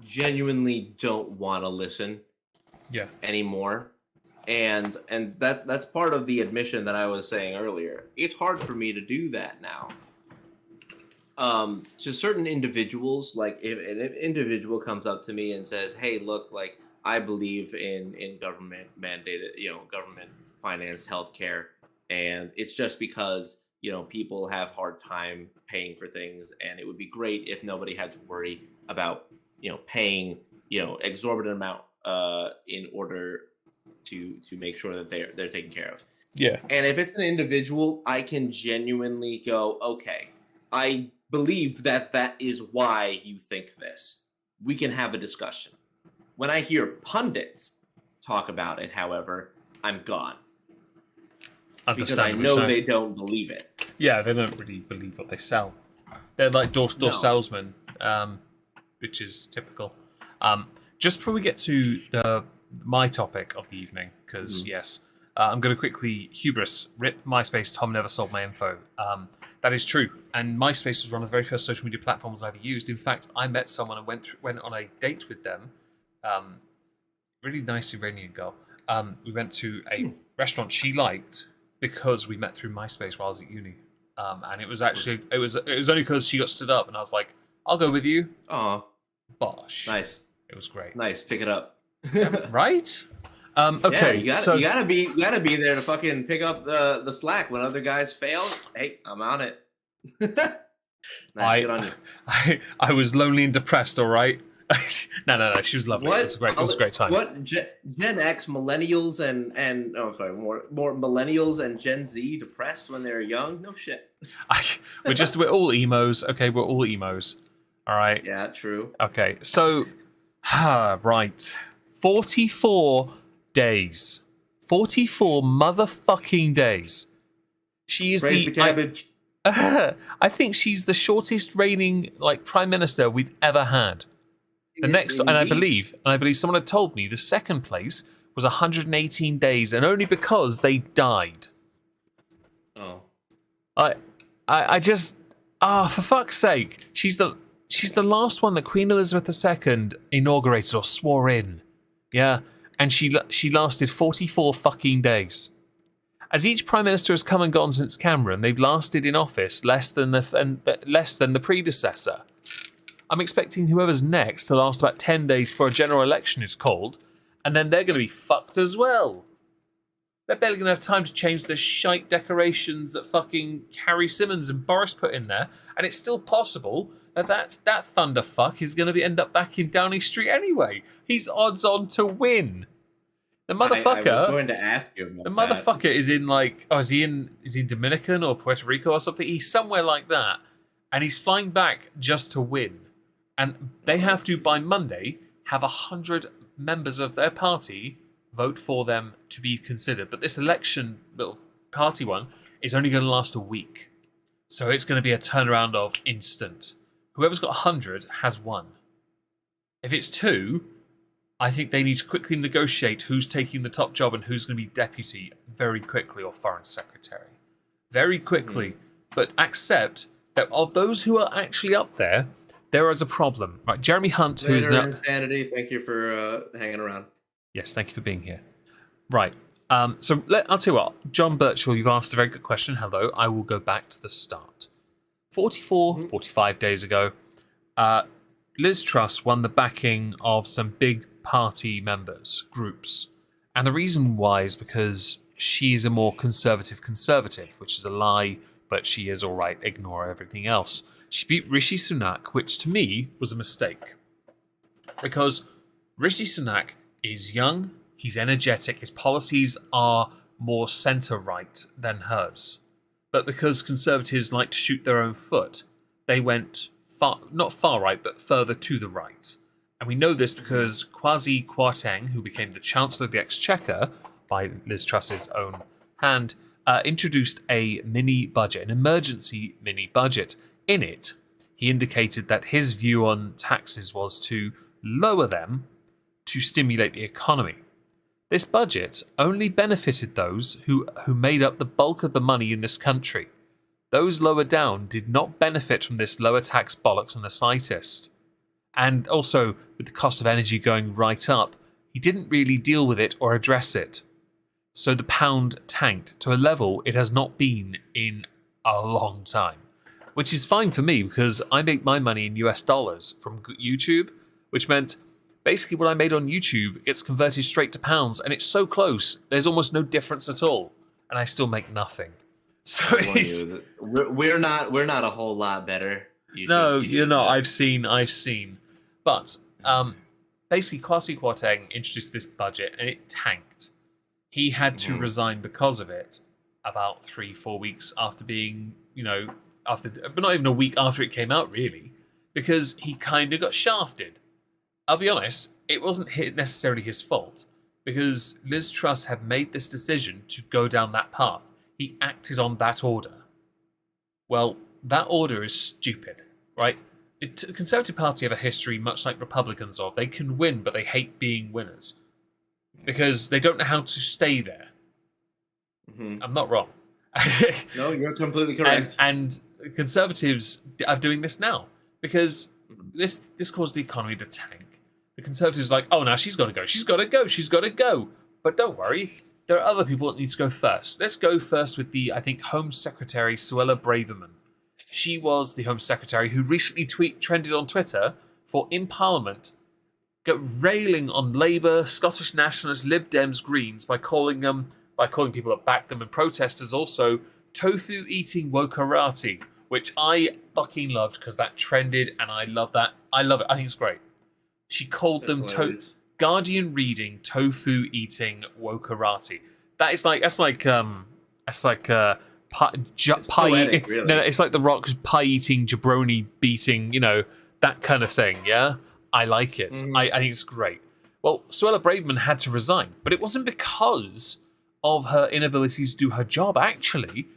genuinely don't want to listen anymore, and that's part of the admission that I was saying earlier. It's hard for me to do that now. To certain individuals, like if an individual comes up to me and says, hey, look, like I believe in government mandated, government financed healthcare, and it's just because people have hard time paying for things, and it would be great if nobody had to worry about paying exorbitant amount in order to make sure that they're taken care of. Yeah. And if it's an individual, I can genuinely go, okay, I believe that is why you think this. We can have a discussion. When I hear pundits talk about it, however, I'm gone. Because I know they don't believe it. Yeah, they don't really believe what they sell. They're like door-to-door salesmen, which is typical. Just before we get to my topic of the evening, because yes, I'm going to quickly hubris rip MySpace. Tom never sold my info. That is true, and MySpace was one of the very first social media platforms I ever used. In fact, I met someone and went on a date with them. Really nice Iranian girl. We went to a restaurant she liked because we met through MySpace while I was at uni. And it was actually it was only because she got stood up, and I was like, "I'll go with you." Aw, bosh! Nice. It was great. Nice, pick it up. Right? Okay, yeah, you gotta be there to fucking pick up the slack when other guys fail. Hey, I'm on it. Nice, good on you. I was lonely and depressed. All right. No. She was lovely. It was great. It was a great time. What Gen X, millennials, and more millennials and Gen Z depressed when they're young? No shit. We're all emos. Okay, we're all emos. All right. Yeah, true. Okay, so right, 44 days, 44 motherfucking days. She is Praise the cabbage. I think she's the shortest reigning prime minister we've ever had. The next, and I believe someone had told me the second place was 118 days, and only because they died. Oh. I just, for fuck's sake, she's the last one that Queen Elizabeth II inaugurated or swore in, yeah, and she lasted 44 fucking days. As each prime minister has come and gone since Cameron, they've lasted in office less than the predecessor. I'm expecting whoever's next to last about 10 days before a general election is called, and then they're going to be fucked as well. They're barely going to have time to change the shite decorations that fucking Harry Simmons and Boris put in there, and it's still possible that thunderfuck is going to end up back in Downing Street anyway. He's odds on to win. The motherfucker. I was going to ask you about the motherfucker is in is he in Dominican or Puerto Rico or something? He's somewhere like that, and he's flying back just to win. And they have to, by Monday, have 100 members of their party vote for them to be considered. But this election, little party one, is only going to last a week. So it's going to be a turnaround of instant. Whoever's got 100 has won. If it's 2, I think they need to quickly negotiate who's taking the top job and who's going to be deputy very quickly, or foreign secretary. Very quickly. but accept that of those who are actually up there, there is a problem. Right, Jeremy Hunt, who is now insanity. Thank you for hanging around. Yes, thank you for being here. Right. So I'll tell you what, John Birchall, you've asked a very good question. Hello. I will go back to the start. 45 days ago, Liz Truss won the backing of some big party members, groups. And the reason why is because she's a more conservative, which is a lie, but she is all right. Ignore everything else. She beat Rishi Sunak, which to me was a mistake. Because Rishi Sunak is young, he's energetic, his policies are more centre-right than hers. But because Conservatives like to shoot their own foot, they went not far right, but further to the right. And we know this because Kwasi Kwarteng, who became the Chancellor of the Exchequer by Liz Truss's own hand, introduced a mini budget, an emergency mini budget. In it, he indicated that his view on taxes was to lower them to stimulate the economy. This budget only benefited those who made up the bulk of the money in this country. Those lower down did not benefit from this lower tax bollocks in the slightest. And also, with the cost of energy going right up, he didn't really deal with it or address it. So the pound tanked to a level it has not been in a long time. Which is fine for me because I make my money in US dollars from YouTube, which meant basically what I made on YouTube gets converted straight to pounds, and it's so close, there's almost no difference at all, and I still make nothing. So we're not a whole lot better. No, you're not. I've seen. But basically, Kwasi Kwarteng introduced this budget, and it tanked. He had to resign because of it about 3-4 weeks after being, but not even a week after it came out, really, because he kind of got shafted. I'll be honest, it wasn't necessarily his fault, because Liz Truss had made this decision to go down that path. He acted on that order. Well, that order is stupid, right? The Conservative Party have a history much like Republicans of. They can win, but they hate being winners. Because they don't know how to stay there. Mm-hmm. I'm not wrong. No, you're completely correct. And Conservatives are doing this now. Because this caused the economy to tank. The Conservatives are like, oh, now she's got to go. But don't worry, there are other people that need to go first. Let's go first with the, I think, Home Secretary, Suella Braverman. She was the Home Secretary who recently trended on Twitter for, in Parliament, railing on Labour, Scottish Nationalists, Lib Dems, Greens by calling people that backed them and protesters also tofu-eating wokarati, which I fucking loved because that trended and I love that. I love it. I think it's great. She called them Guardian reading tofu eating wokarati. That's like pie eating. Really. No, it's like The Rock's pie eating, jabroni beating. That kind of thing. Yeah, I like it. Mm. I think it's great. Well, Suella Braverman had to resign, but it wasn't because of her inability to do her job. Actually,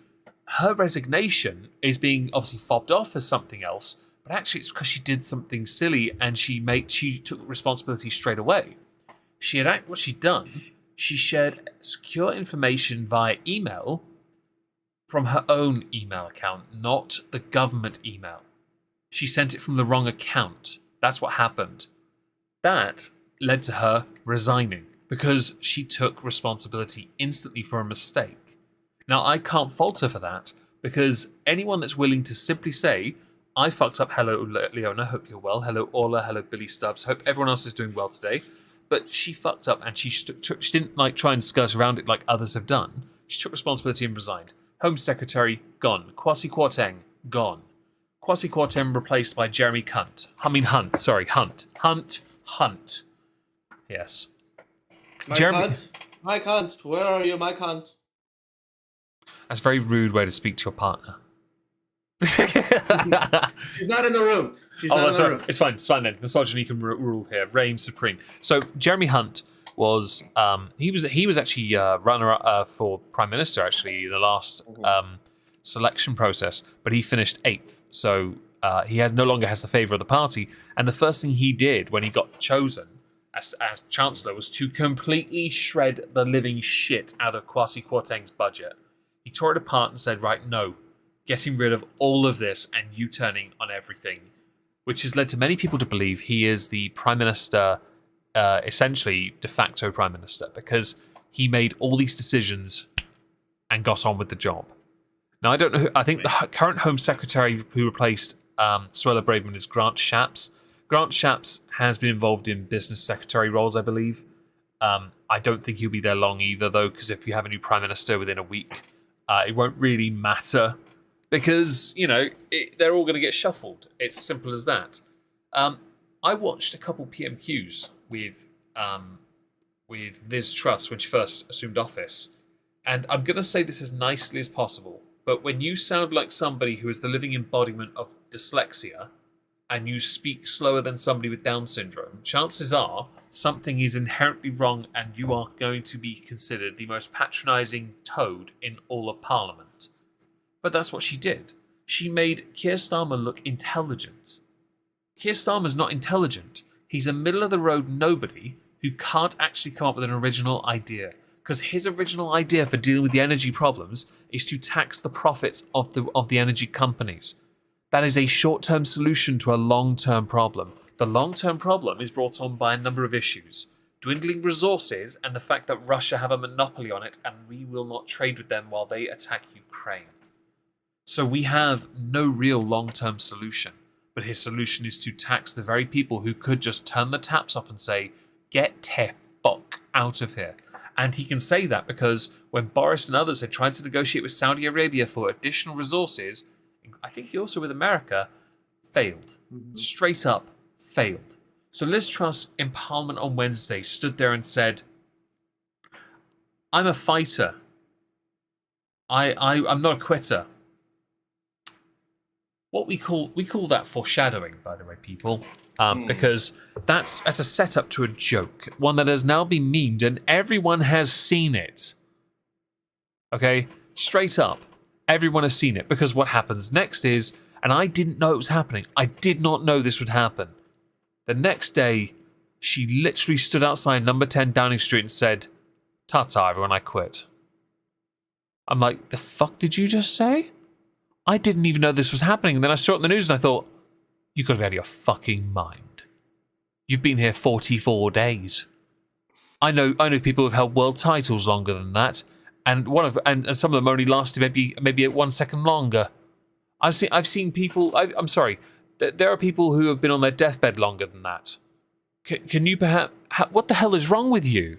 her resignation is being obviously fobbed off as something else. But actually, it's because she did something silly and she took responsibility straight away. What she'd done, she shared secure information via email from her own email account, not the government email. She sent it from the wrong account. That's what happened. That led to her resigning because she took responsibility instantly for a mistake. Now, I can't fault her for that because anyone that's willing to simply say, I fucked up. Hello, Leona. Hope you're well. Hello, Orla. Hello, Billy Stubbs. Hope everyone else is doing well today. But she fucked up, and she didn't try and skirt around it like others have done. She took responsibility and resigned. Home Secretary gone. Kwasi Kwarteng gone. Kwasi Kwarteng replaced by Jeremy Hunt. Hunt. Yes. Mike Hunt. Where are you, Mike Hunt? That's a very rude way to speak to your partner. She's not in the room. Room. It's fine then. Misogyny can rule here. Reign supreme. So Jeremy Hunt was he was actually runner for Prime Minister actually in the last selection process, but he finished 8th. So he no longer has the favour of the party. And the first thing he did when he got chosen as Chancellor was to completely shred the living shit out of Kwasi Kwarteng's budget. He tore it apart and said, right, no, getting rid of all of this and U-turning on everything, which has led to many people to believe he is the prime minister, essentially de facto prime minister, because he made all these decisions and got on with the job. Now, I don't know. I think the current Home Secretary who replaced Suella Braverman is Grant Shapps. Grant Shapps has been involved in business secretary roles, I believe. I don't think he'll be there long either, though, because if you have a new prime minister within a week, it won't really matter because, they're all going to get shuffled. It's as simple as that. I watched a couple PMQs with Liz Truss when she first assumed office, and I'm going to say this as nicely as possible, but when you sound like somebody who is the living embodiment of dyslexia, and you speak slower than somebody with Down syndrome, chances are something is inherently wrong and you are going to be considered the most patronising toad in all of Parliament. But that's what she did. She made Keir Starmer look intelligent. Keir Starmer's not intelligent. He's a middle-of-the-road nobody who can't actually come up with an original idea. Because his original idea for dealing with the energy problems is to tax the profits of the energy companies. That is a short-term solution to a long-term problem. The long-term problem is brought on by a number of issues. Dwindling resources and the fact that Russia have a monopoly on it and we will not trade with them while they attack Ukraine. So we have no real long-term solution. But his solution is to tax the very people who could just turn the taps off and say, get the fuck out of here. And he can say that because when Boris and others had tried to negotiate with Saudi Arabia for additional resources, I think he also with America, failed. Straight up failed. So Liz Truss in Parliament on Wednesday stood there and said, I'm a fighter. I'm not a quitter. What we call that foreshadowing, by the way, people, because that's a setup to a joke, one that has now been memed and everyone has seen it. Okay, straight up. Everyone has seen it because what happens next is, and I didn't know it was happening. I did not know this would happen. The next day, she literally stood outside number 10 Downing Street and said, "Ta-ta, everyone, I quit." I'm like, the fuck did you just say? I didn't even know this was happening. And then I saw it on the news and I thought, you got to be out of your fucking mind. You've been here 44 days. I know people who've held world titles longer than that. And some of them only lasted maybe 1 second longer. I've seen people. I'm sorry. There are people who have been on their deathbed longer than that. Can you perhaps? What the hell is wrong with you?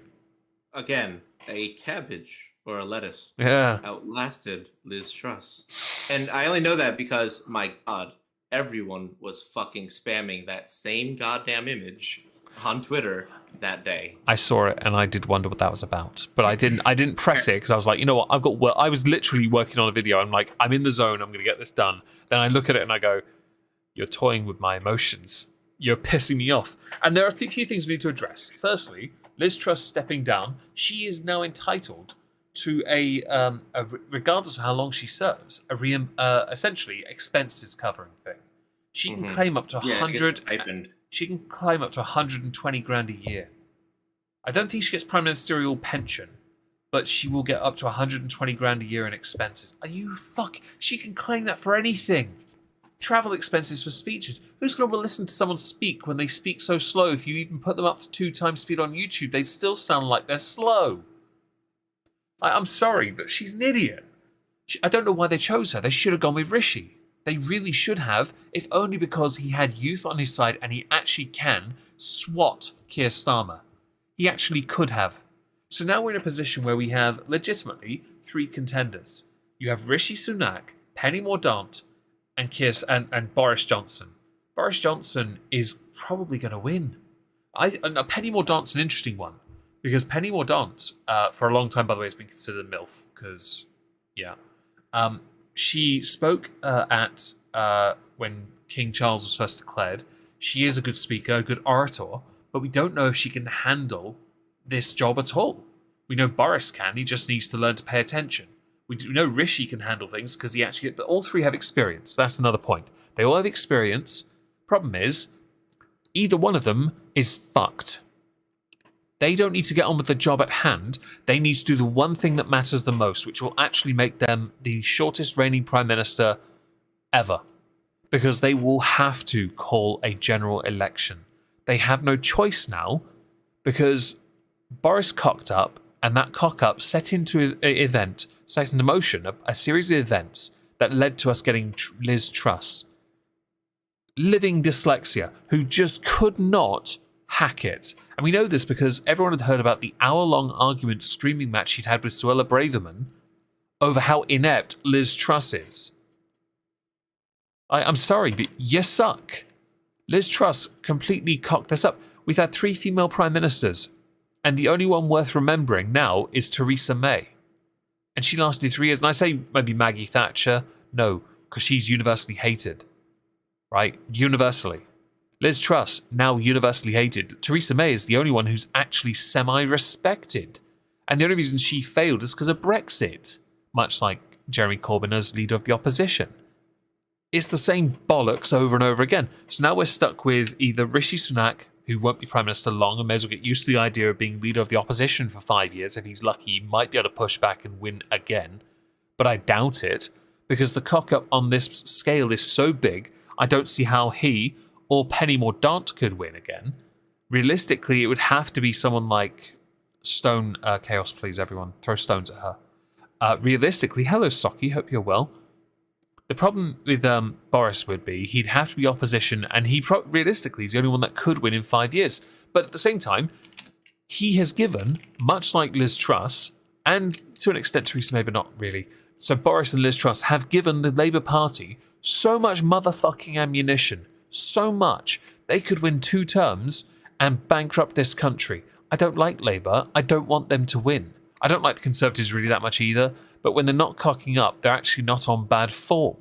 Again, a cabbage or a lettuce outlasted Liz Truss, and I only know that because my God, everyone was fucking spamming that same goddamn image on Twitter that day. I saw it and I did wonder what that was about, but I didn't press it because I was like, you know what, I was literally working on a video. I'm like, I'm in the zone. I'm going to get this done. Then I look at it and I go, you're toying with my emotions. You're pissing me off. And there are a few things we need to address. Firstly, Liz Truss stepping down. She is now entitled to regardless of how long she serves, essentially expenses covering thing. She can claim up to 100. She can claim up to 120 grand a year. I don't think she gets prime ministerial pension, but she will get up to 120 grand a year in expenses. She can claim that for anything. Travel expenses for speeches. Who's going to listen to someone speak when they speak so slow? If you even put them up to 2 times speed on YouTube, they still sound like they're slow. I'm sorry, but she's an idiot. I don't know why they chose her. They should have gone with Rishi. They really should have, if only because he had youth on his side and he actually can swat Keir Starmer. He actually could have. So now we're in a position where we have legitimately 3 contenders. You have Rishi Sunak, Penny Mordaunt, and Boris Johnson. Boris Johnson is probably going to win. Penny Mordaunt's an interesting one because Penny Mordaunt, for a long time, by the way, has been considered a MILF because, she spoke at when King Charles was first declared. She is a good speaker, a good orator, but we don't know if she can handle this job at all. We know Boris can. He just needs to learn to pay attention. We do know Rishi can handle things because he actually... But all 3 have experience. That's another point. They all have experience. Problem is, either one of them is fucked. They don't need to get on with the job at hand. They need to do the one thing that matters the most, which will actually make them the shortest reigning Prime Minister ever. Because they will have to call a general election. They have no choice now, because Boris cocked up, and that cock-up set into motion a series of events that led to us getting Liz Truss. Living dyslexia, who just could not hack it. And we know this because everyone had heard about the hour-long argument screaming match she'd had with Suella Braverman over how inept Liz Truss is. I'm sorry, but you suck. Liz Truss completely cocked this up. We've had 3 female prime ministers, and the only one worth remembering now is Theresa May. And she lasted 3 years. And I say maybe Maggie Thatcher. No, because she's universally hated. Right? Universally. Liz Truss, now universally hated. Theresa May is the only one who's actually semi-respected. And the only reason she failed is because of Brexit. Much like Jeremy Corbyn as leader of the opposition. It's the same bollocks over and over again. So now we're stuck with either Rishi Sunak, who won't be Prime Minister long and may as well get used to the idea of being leader of the opposition for 5 years. If he's lucky, he might be able to push back and win again. But I doubt it, because the cock-up on this scale is so big, I don't see how he or Penny Mordaunt could win again. Realistically, it would have to be someone like Stone Chaos, please, everyone. Throw stones at her. Realistically, hello, Socky, hope you're well. The problem with Boris would be he'd have to be opposition, and he realistically is the only one that could win in 5 years. But at the same time, he has given, much like Liz Truss, and to an extent Theresa May, but not really. So Boris and Liz Truss have given the Labour Party so much motherfucking ammunition, so much, they could win 2 terms and bankrupt this country. I don't like Labour. I don't want them to win. I don't like the Conservatives really that much either. But when they're not cocking up, they're actually not on bad form.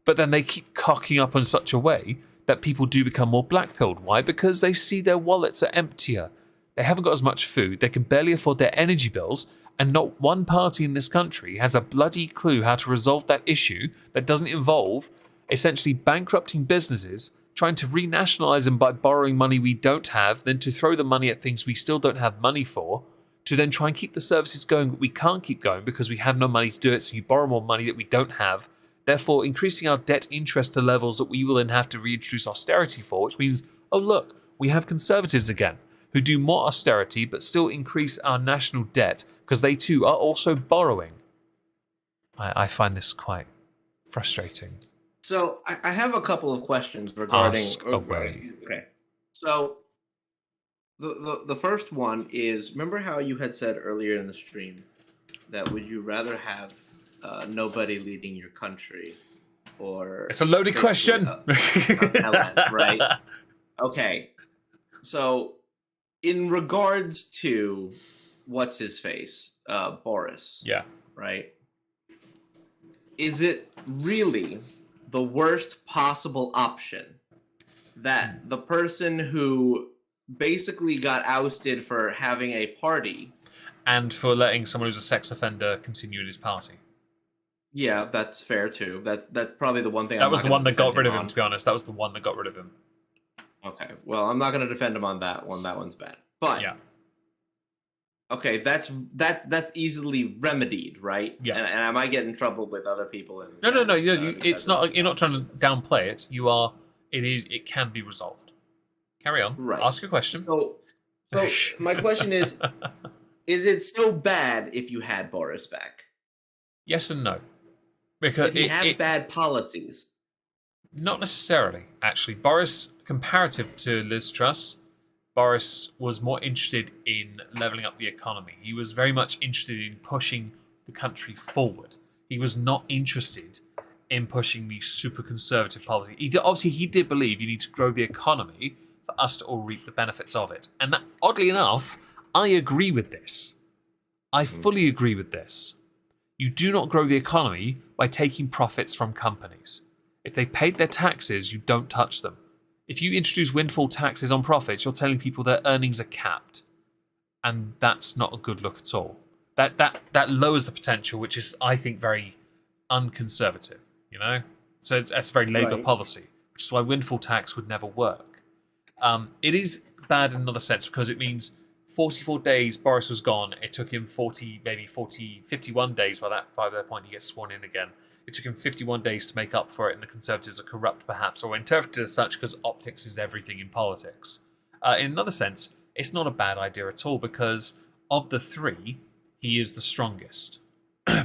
But then they keep cocking up in such a way that people do become more black-pilled. Why? Because they see their wallets are emptier. They haven't got as much food. They can barely afford their energy bills. And not one party in this country has a bloody clue how to resolve that issue that doesn't involve essentially bankrupting businesses, trying to renationalise them by borrowing money we don't have, then to throw the money at things we still don't have money for, to then try and keep the services going, but we can't keep going because we have no money to do it, so you borrow more money that we don't have, therefore increasing our debt interest to levels that we will then have to reintroduce austerity for, which means, oh look, we have Conservatives again, who do more austerity but still increase our national debt because they too are also borrowing. I find this quite frustrating. So I have a couple of questions regarding... Ask away. Okay. So... The first one is, remember how you had said earlier in the stream that would you rather have nobody leading your country or... It's a loaded question. Right? Okay. So in regards to what's his face, Boris. Yeah. Right? Is it really the worst possible option that the person who basically got ousted for having a party and for letting someone who's a sex offender continue in his party? Yeah, that's fair too. That's probably the one thing. That was the one that got rid of him, to be honest. That was the one that got rid of him. Okay, well, I'm not going to defend him on that one. That one's bad. But yeah. Okay, that's easily remedied, right? Yeah. And I might get in trouble with other people. No. It's not. You're not trying to downplay it. You are. It is. It can be resolved. Carry on. Right. Ask a question. So my question is it so bad if you had Boris back? Yes and no. Because if he had bad policies. Not necessarily, actually. Boris, comparative to Liz Truss, Boris was more interested in levelling up the economy. He was very much interested in pushing the country forward. He was not interested in pushing the super conservative policy. Obviously, he did believe you need to grow the economy for us to all reap the benefits of it. And that, oddly enough, I agree with this. I fully agree with this. You do not grow the economy by taking profits from companies. If they paid their taxes, you don't touch them. If you introduce windfall taxes on profits, you're telling people their earnings are capped. And that's not a good look at all. That lowers the potential, which is, I think, very unconservative, you know? So that's a very Labour policy, which is why windfall tax would never work. It is bad in another sense because it means 44 days Boris was gone. It took him 51 days by that point he gets sworn in again. It took him 51 days to make up for it, and the Conservatives are corrupt, perhaps, or interpreted as such because optics is everything in politics. In another sense, it's not a bad idea at all, because of the three, he is the strongest.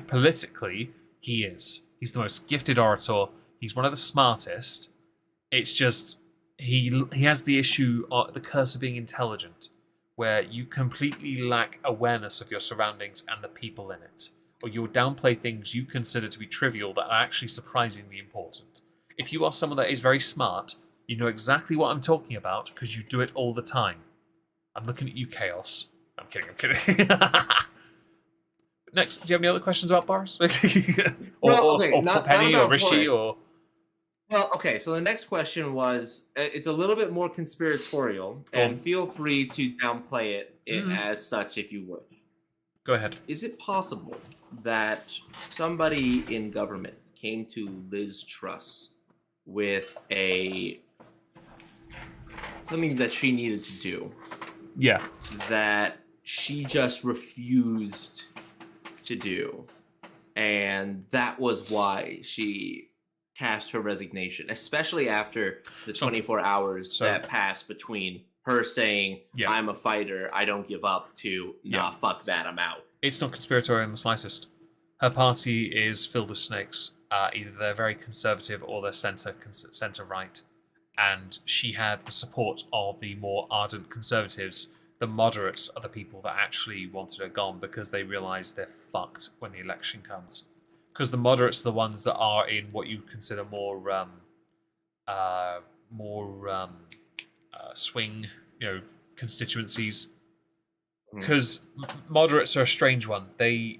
Politically, he is. He's the most gifted orator. He's one of the smartest. It's just, he has the issue, the curse of being intelligent, where you completely lack awareness of your surroundings and the people in it. Or you'll downplay things you consider to be trivial that are actually surprisingly important. If you are someone that is very smart, you know exactly what I'm talking about because you do it all the time. I'm looking at you, Chaos. I'm kidding. Next, do you have any other questions about Boris? or Penny or Rishi Boris. or... Well, okay, so the next question was, it's a little bit more conspiratorial, and feel free to downplay it as such if you would. Go ahead. Is it possible that somebody in government came to Liz Truss with something that she needed to do? Yeah. That she just refused to do, and that was why she cast her resignation, especially after the 24 hours that passed between her saying, I'm a fighter, I don't give up, to, fuck that, I'm out. It's not conspiratorial in the slightest. Her party is filled with snakes. Either they're very conservative or they're centre-right. And she had the support of the more ardent conservatives. The moderates are the people that actually wanted her gone because they realise they're fucked when the election comes. Because the moderates are the ones that are in what you consider more swing, constituencies. Because moderates are a strange one. They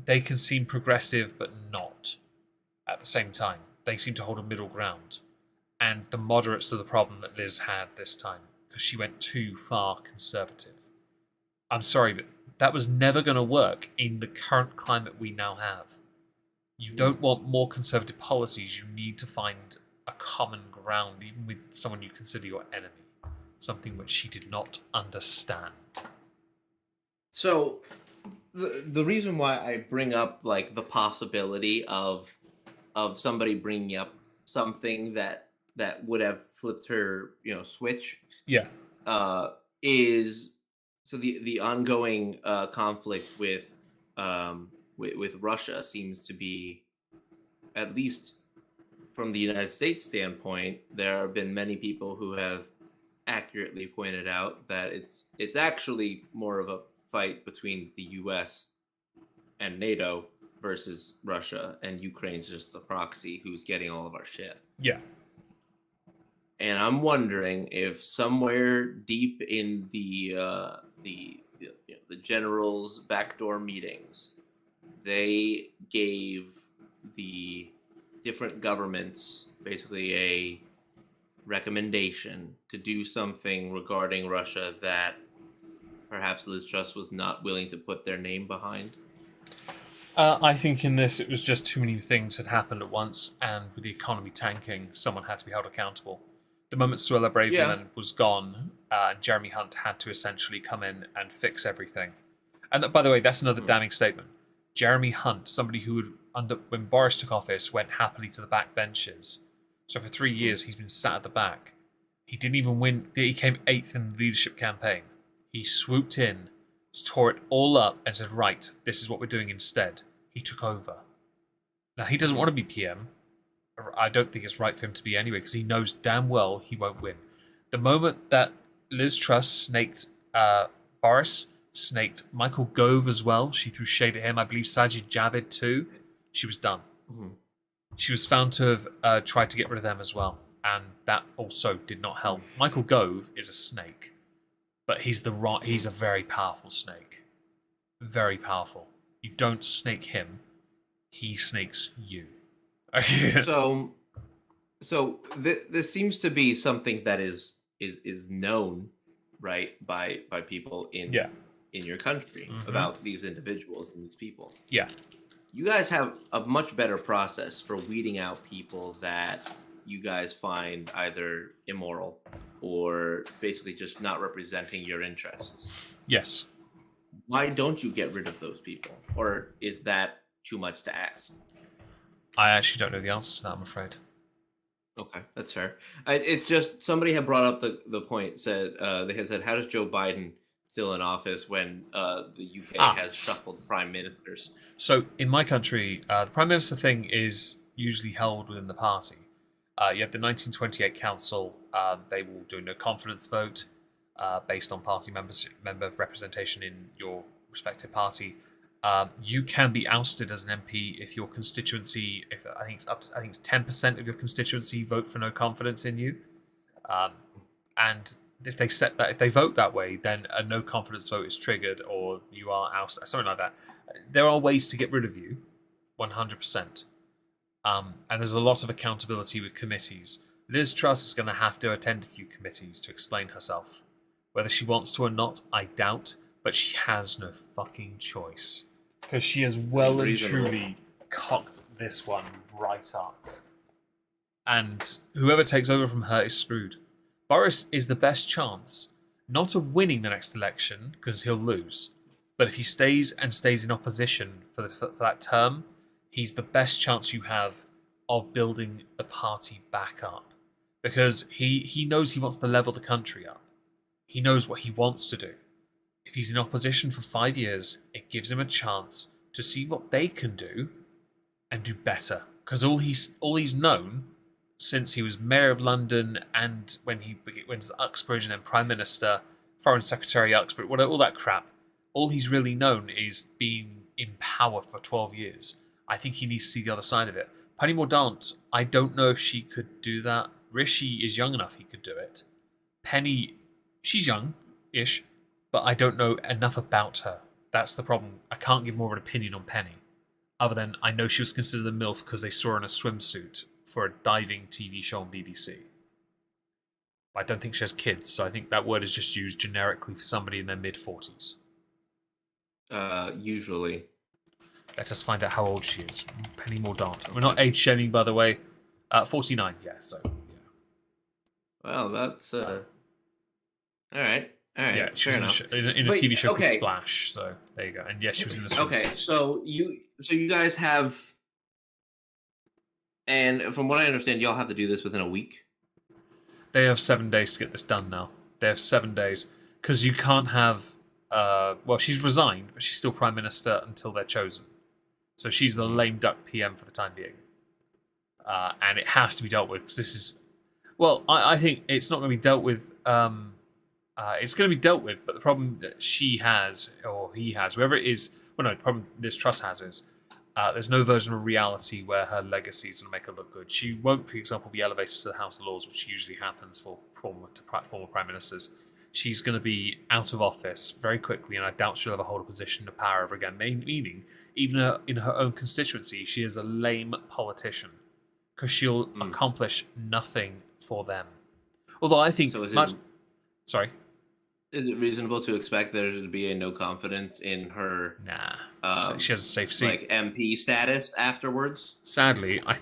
can seem progressive, but not at the same time. They seem to hold a middle ground. And the moderates are the problem that Liz had this time, because she went too far conservative. I'm sorry, but that was never going to work in the current climate we now have. You don't want more conservative policies. You need to find a common ground, even with someone you consider your enemy. Something which she did not understand. So, the reason why I bring up the possibility of somebody bringing up something that would have flipped her switch, is so the ongoing conflict with Russia seems to be, at least from the United States standpoint, there have been many people who have accurately pointed out that it's actually more of a fight between the U.S. and NATO versus Russia, and Ukraine's just a proxy who's getting all of our shit. Yeah. And I'm wondering if somewhere deep in the generals' backdoor meetings, they gave the different governments basically a recommendation to do something regarding Russia that perhaps Liz Truss was not willing to put their name behind. I think in this, it was just too many things had happened at once, and with the economy tanking, someone had to be held accountable. The moment Suella Braverman was gone, Jeremy Hunt had to essentially come in and fix everything. And by the way, that's another damning statement. Jeremy Hunt, somebody who would, when Boris took office, went happily to the back benches. So for 3 years, he's been sat at the back. He didn't even win. He came 8th in the leadership campaign. He swooped in, tore it all up, and said, right, this is what we're doing instead. He took over. Now, he doesn't want to be PM. I don't think it's right for him to be anyway, because he knows damn well he won't win. The moment that Liz Truss snaked Boris, snaked Michael Gove as well, she threw shade at him, I believe Sajid Javid too, she was done. She was found to have tried to get rid of them as well, and that also did not help. Michael Gove is a snake, but he's a very powerful snake. Very powerful. You don't snake him, he snakes you. So this seems to be something that is known, right, by people in your country about these individuals and these people. Yeah. You guys have a much better process for weeding out people that you guys find either immoral or basically just not representing your interests. Yes. Why don't you get rid of those people? Or is that too much to ask? I actually don't know the answer to that, I'm afraid. Okay, that's fair. It's just somebody had brought up the point, said they had said, how does Joe Biden still in office when the UK has shuffled prime ministers? So in my country, the prime minister thing is usually held within the party. You have the 1928 council. They will do no confidence vote based on party member representation in your respective party. You can be ousted as an MP if your constituency, I think it's 10% of your constituency vote for no confidence in you, and if they vote that way, then a no confidence vote is triggered, or you are ousted, something like that. There are ways to get rid of you, 100%. And there's a lot of accountability with committees. Liz Truss is going to have to attend a few committees to explain herself. Whether she wants to or not, I doubt, but she has no fucking choice. Because she has well and truly cocked this one right up. And whoever takes over from her is screwed. Boris is the best chance, not of winning the next election, because he'll lose, but if he stays in opposition for that term, he's the best chance you have of building the party back up. Because he knows he wants to level the country up. He knows what he wants to do. If he's in opposition for 5 years, it gives him a chance to see what they can do and do better. Because all he's known since he was mayor of London and when he went to Uxbridge and then prime minister, foreign secretary Uxbridge, all that crap, all he's really known is being in power for 12 years. I think he needs to see the other side of it. Penny Mordaunt, I don't know if she could do that. Rishi is young enough he could do it. Penny, she's young-ish, but I don't know enough about her. That's the problem. I can't give more of an opinion on Penny, other than I know she was considered a MILF because they saw her in a swimsuit for a diving TV show on BBC. I don't think she has kids, so I think that word is just used generically for somebody in their mid-40s. Usually. Let us find out how old she is. Penny Mordaunt. We're not age-shaming, by the way. 49, yeah, so... yeah. Well, that's... All right. Yeah, she was in a TV show called Splash, so there you go. And yes, she was in the swimsuit. Okay, so you guys have... And from what I understand, y'all have to do this within a week? They have 7 days to get this done now. They have 7 days. Because you can't have... well, she's resigned, but she's still Prime Minister until they're chosen. So she's the lame duck PM for the time being. And it has to be dealt with, because this is... Well, I think it's not going to be dealt with... it's going to be dealt with, but the problem that she has, or he has, whoever it is... Well, no, the problem this Truss has is... there's no version of reality where her legacy is going to make her look good. She won't, for example, be elevated to the House of Lords, which usually happens for former Prime Ministers. She's going to be out of office very quickly, and I doubt she'll ever hold a position of power ever again. Meaning, even in her own constituency, she is a lame politician because she'll accomplish nothing for them. Although I think... Sorry? Is it reasonable to expect there to be a no confidence in her... Nah. She has a safe seat. Like MP status afterwards? Sadly, I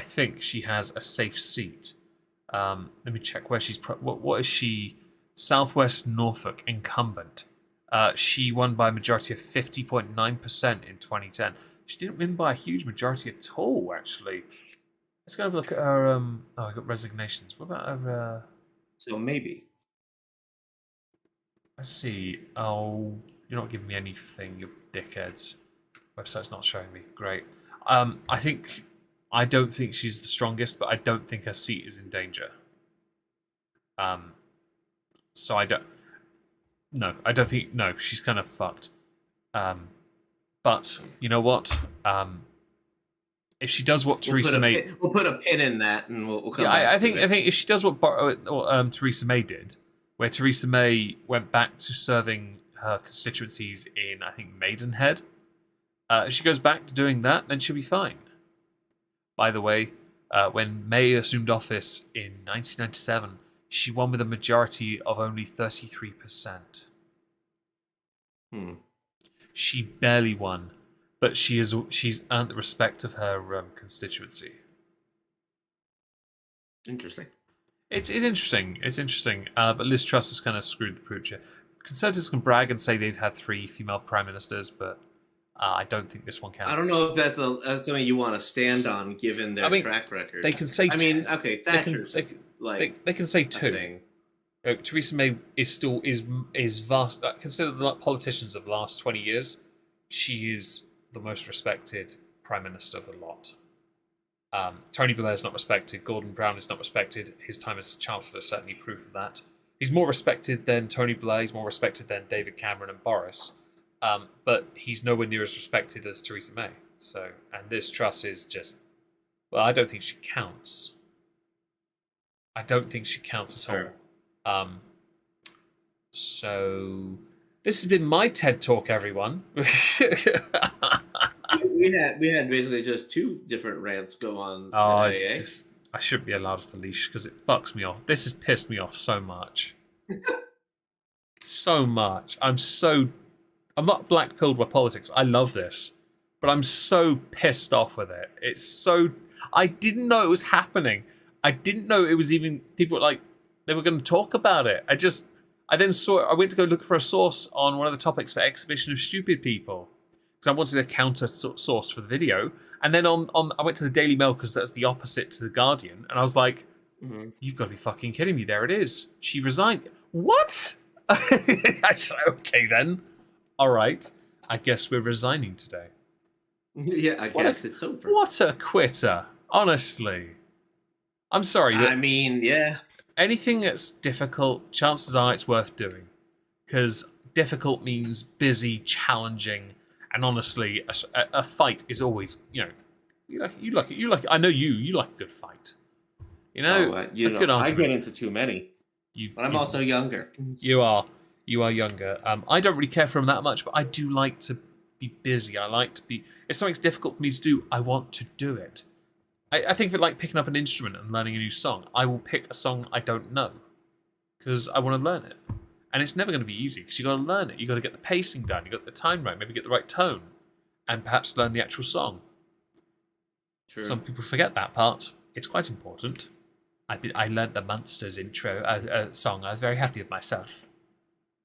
think she has a safe seat. Let me check where she's... What is she? Southwest Norfolk incumbent. She won by a majority of 50.9% in 2010. She didn't win by a huge majority at all, actually. Let's go have a look at her... Oh, I got resignations. What about her... So maybe. Let's see. Oh, you're not giving me anything, you dickheads. Website's not showing me. Great. I don't think she's the strongest, but I don't think her seat is in danger. So I don't... No, I don't think... No, she's kind of fucked. But, you know what? If she does what Theresa May... We'll put a pin in that, and we'll come back I think if she does what Theresa May did, where Theresa May went back to serving her constituencies in, I think, Maidenhead, if she goes back to doing that, then she'll be fine. By the way, when May assumed office in 1997, she won with a majority of only 33%. She barely won, but she's earned the respect of her constituency. Interesting. It's interesting. It's interesting. But Liz Truss has kind of screwed the pooch here. Conservatives can brag and say they've had 3 female prime ministers, but I don't think this one counts. I don't know if that's something you want to stand on, given their track record. They can say. Okay, Thatcher's they can say 2. Theresa May is vast. Consider the politicians of the last 20 years. She is the most respected prime minister of the lot. Tony Blair is not respected. Gordon Brown is not respected. His time as Chancellor is certainly proof of that. He's more respected than Tony Blair. He's more respected than David Cameron and Boris. But he's nowhere near as respected as Theresa May. So, and Liz Truss is just... Well, I don't think she counts. I don't think she counts at all. So... This has been my TED Talk, everyone. we had basically just 2 different rants go on. I shouldn't be allowed off the leash because it fucks me off. This has pissed me off so much. So much. I'm not black-pilled by politics. I love this. But I'm so pissed off with it. It's so... I didn't know it was happening. I didn't know it was even... People were they were going to talk about it. I then saw it. I went to go look for a source on one of the topics for Exhibition of Stupid People because I wanted a counter source for the video. And then I went to the Daily Mail because that's the opposite to the Guardian, and I was like, "You've got to be fucking kidding me!" There it is. She resigned. What? I said, okay then. All right. I guess we're resigning today. Yeah, I guess it's over. What a quitter! Honestly, I'm sorry. I mean, yeah. Anything that's difficult, chances are it's worth doing. Because difficult means busy, challenging, and honestly, a fight is always, you like. I know you like a good fight. A good argument. I get into too many. But I'm also younger. You are younger. I don't really care for them that much, but I do like to be busy. I like to be. If something's difficult for me to do, I want to do it. I think of it like picking up an instrument and learning a new song. I will pick a song I don't know because I want to learn it. And it's never going to be easy because you've got to learn it. You've got to get the pacing done. You've got the time right. Maybe get the right tone. And perhaps learn the actual song. True. Some people forget that part. It's quite important. I learned the Munsters intro song. I was very happy with myself.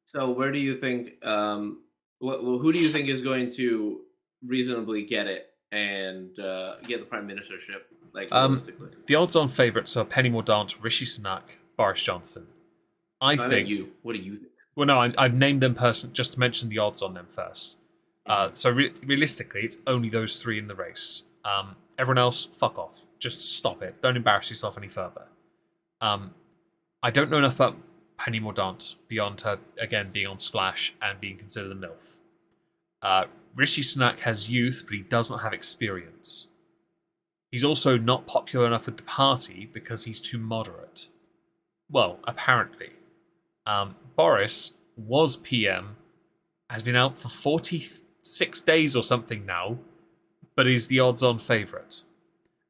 So where do you think... who do you think is going to reasonably get it and get the prime ministership? Realistically, the odds-on favourites are Penny Mordaunt, Rishi Sunak, Boris Johnson. I think. What do you think? Well, no, I've named them just to mention the odds on them first. So realistically, it's only those 3 in the race. Everyone else, fuck off. Just stop it. Don't embarrass yourself any further. I don't know enough about Penny Mordaunt beyond her again being on Splash and being considered a MILF. Rishi Sunak has youth, but he does not have experience. He's also not popular enough with the party because he's too moderate. Well, apparently. Boris was PM, has been out for 46 days or something now, but is the odds-on favourite.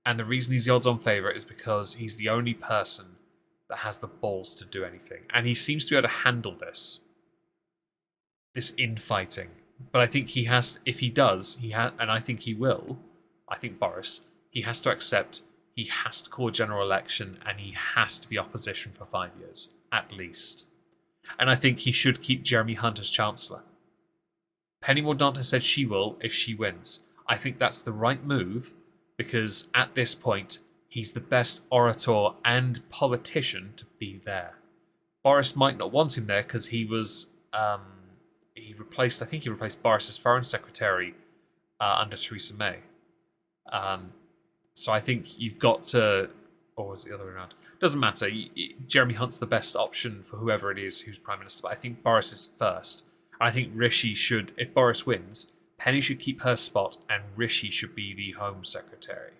And the reason he's the odds-on favourite is because he's the only person that has the balls to do anything. And he seems to be able to handle this infighting. But I think he has, if he does, and I think he will, I think Boris, he has to accept he has to call a general election and he has to be opposition for 5 years, at least. And I think he should keep Jeremy Hunt as Chancellor. Penny Mordaunt has said she will if she wins. I think that's the right move because at this point, he's the best orator and politician to be there. Boris might not want him there because he was... he replaced Boris's foreign secretary under Theresa May. So I think you've got to, or was it the other way around? Doesn't matter. Jeremy Hunt's the best option for whoever it is who's prime minister. But I think Boris is first. I think Rishi should, if Boris wins, Penny should keep her spot, and Rishi should be the Home Secretary.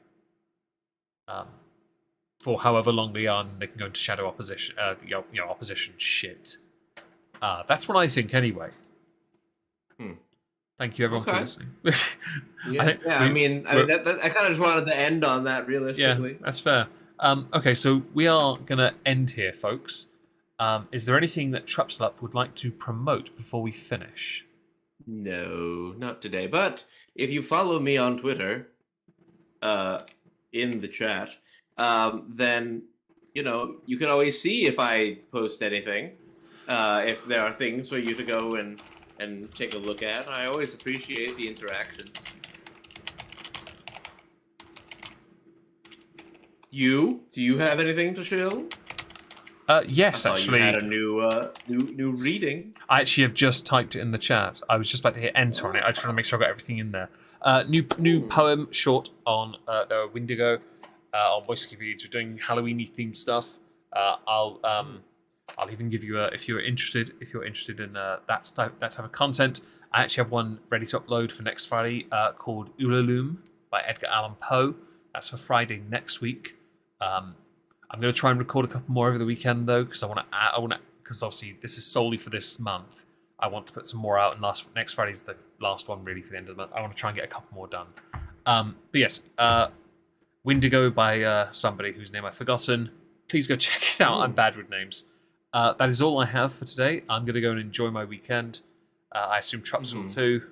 For however long they are, and they can go into shadow opposition. Opposition shit. That's what I think, anyway. Thank you, everyone, for listening. I kind of just wanted to end on that, realistically. Yeah, that's fair. Okay, so we are going to end here, folks. Is there anything that TrupsLP would like to promote before we finish? No, not today. But if you follow me on Twitter, in the chat, then you can always see if I post anything. If there are things for you to go and take a look at, I always appreciate the interactions. Do you have anything to show? Yes, I actually. You had a new reading. I actually have just typed it in the chat. I was just about to hit enter on it. I just want to make sure I got everything in there. New poem short on the Windigo on Moistski Reads. We're doing Halloween-y themed stuff. I'll even give you if you're interested in that type of content. I actually have one ready to upload for next Friday called Ulalume by Edgar Allan Poe. That's for Friday next week. I'm going to try and record a couple more over the weekend though, because because obviously this is solely for this month. I want to put some more out, and next Friday's the last one really for the end of the month. I want to try and get a couple more done. But yes, Windigo by somebody whose name I've forgotten. Please go check it out. I'm bad with names. That is all I have for today. I'm going to go and enjoy my weekend. I assume Trups will too.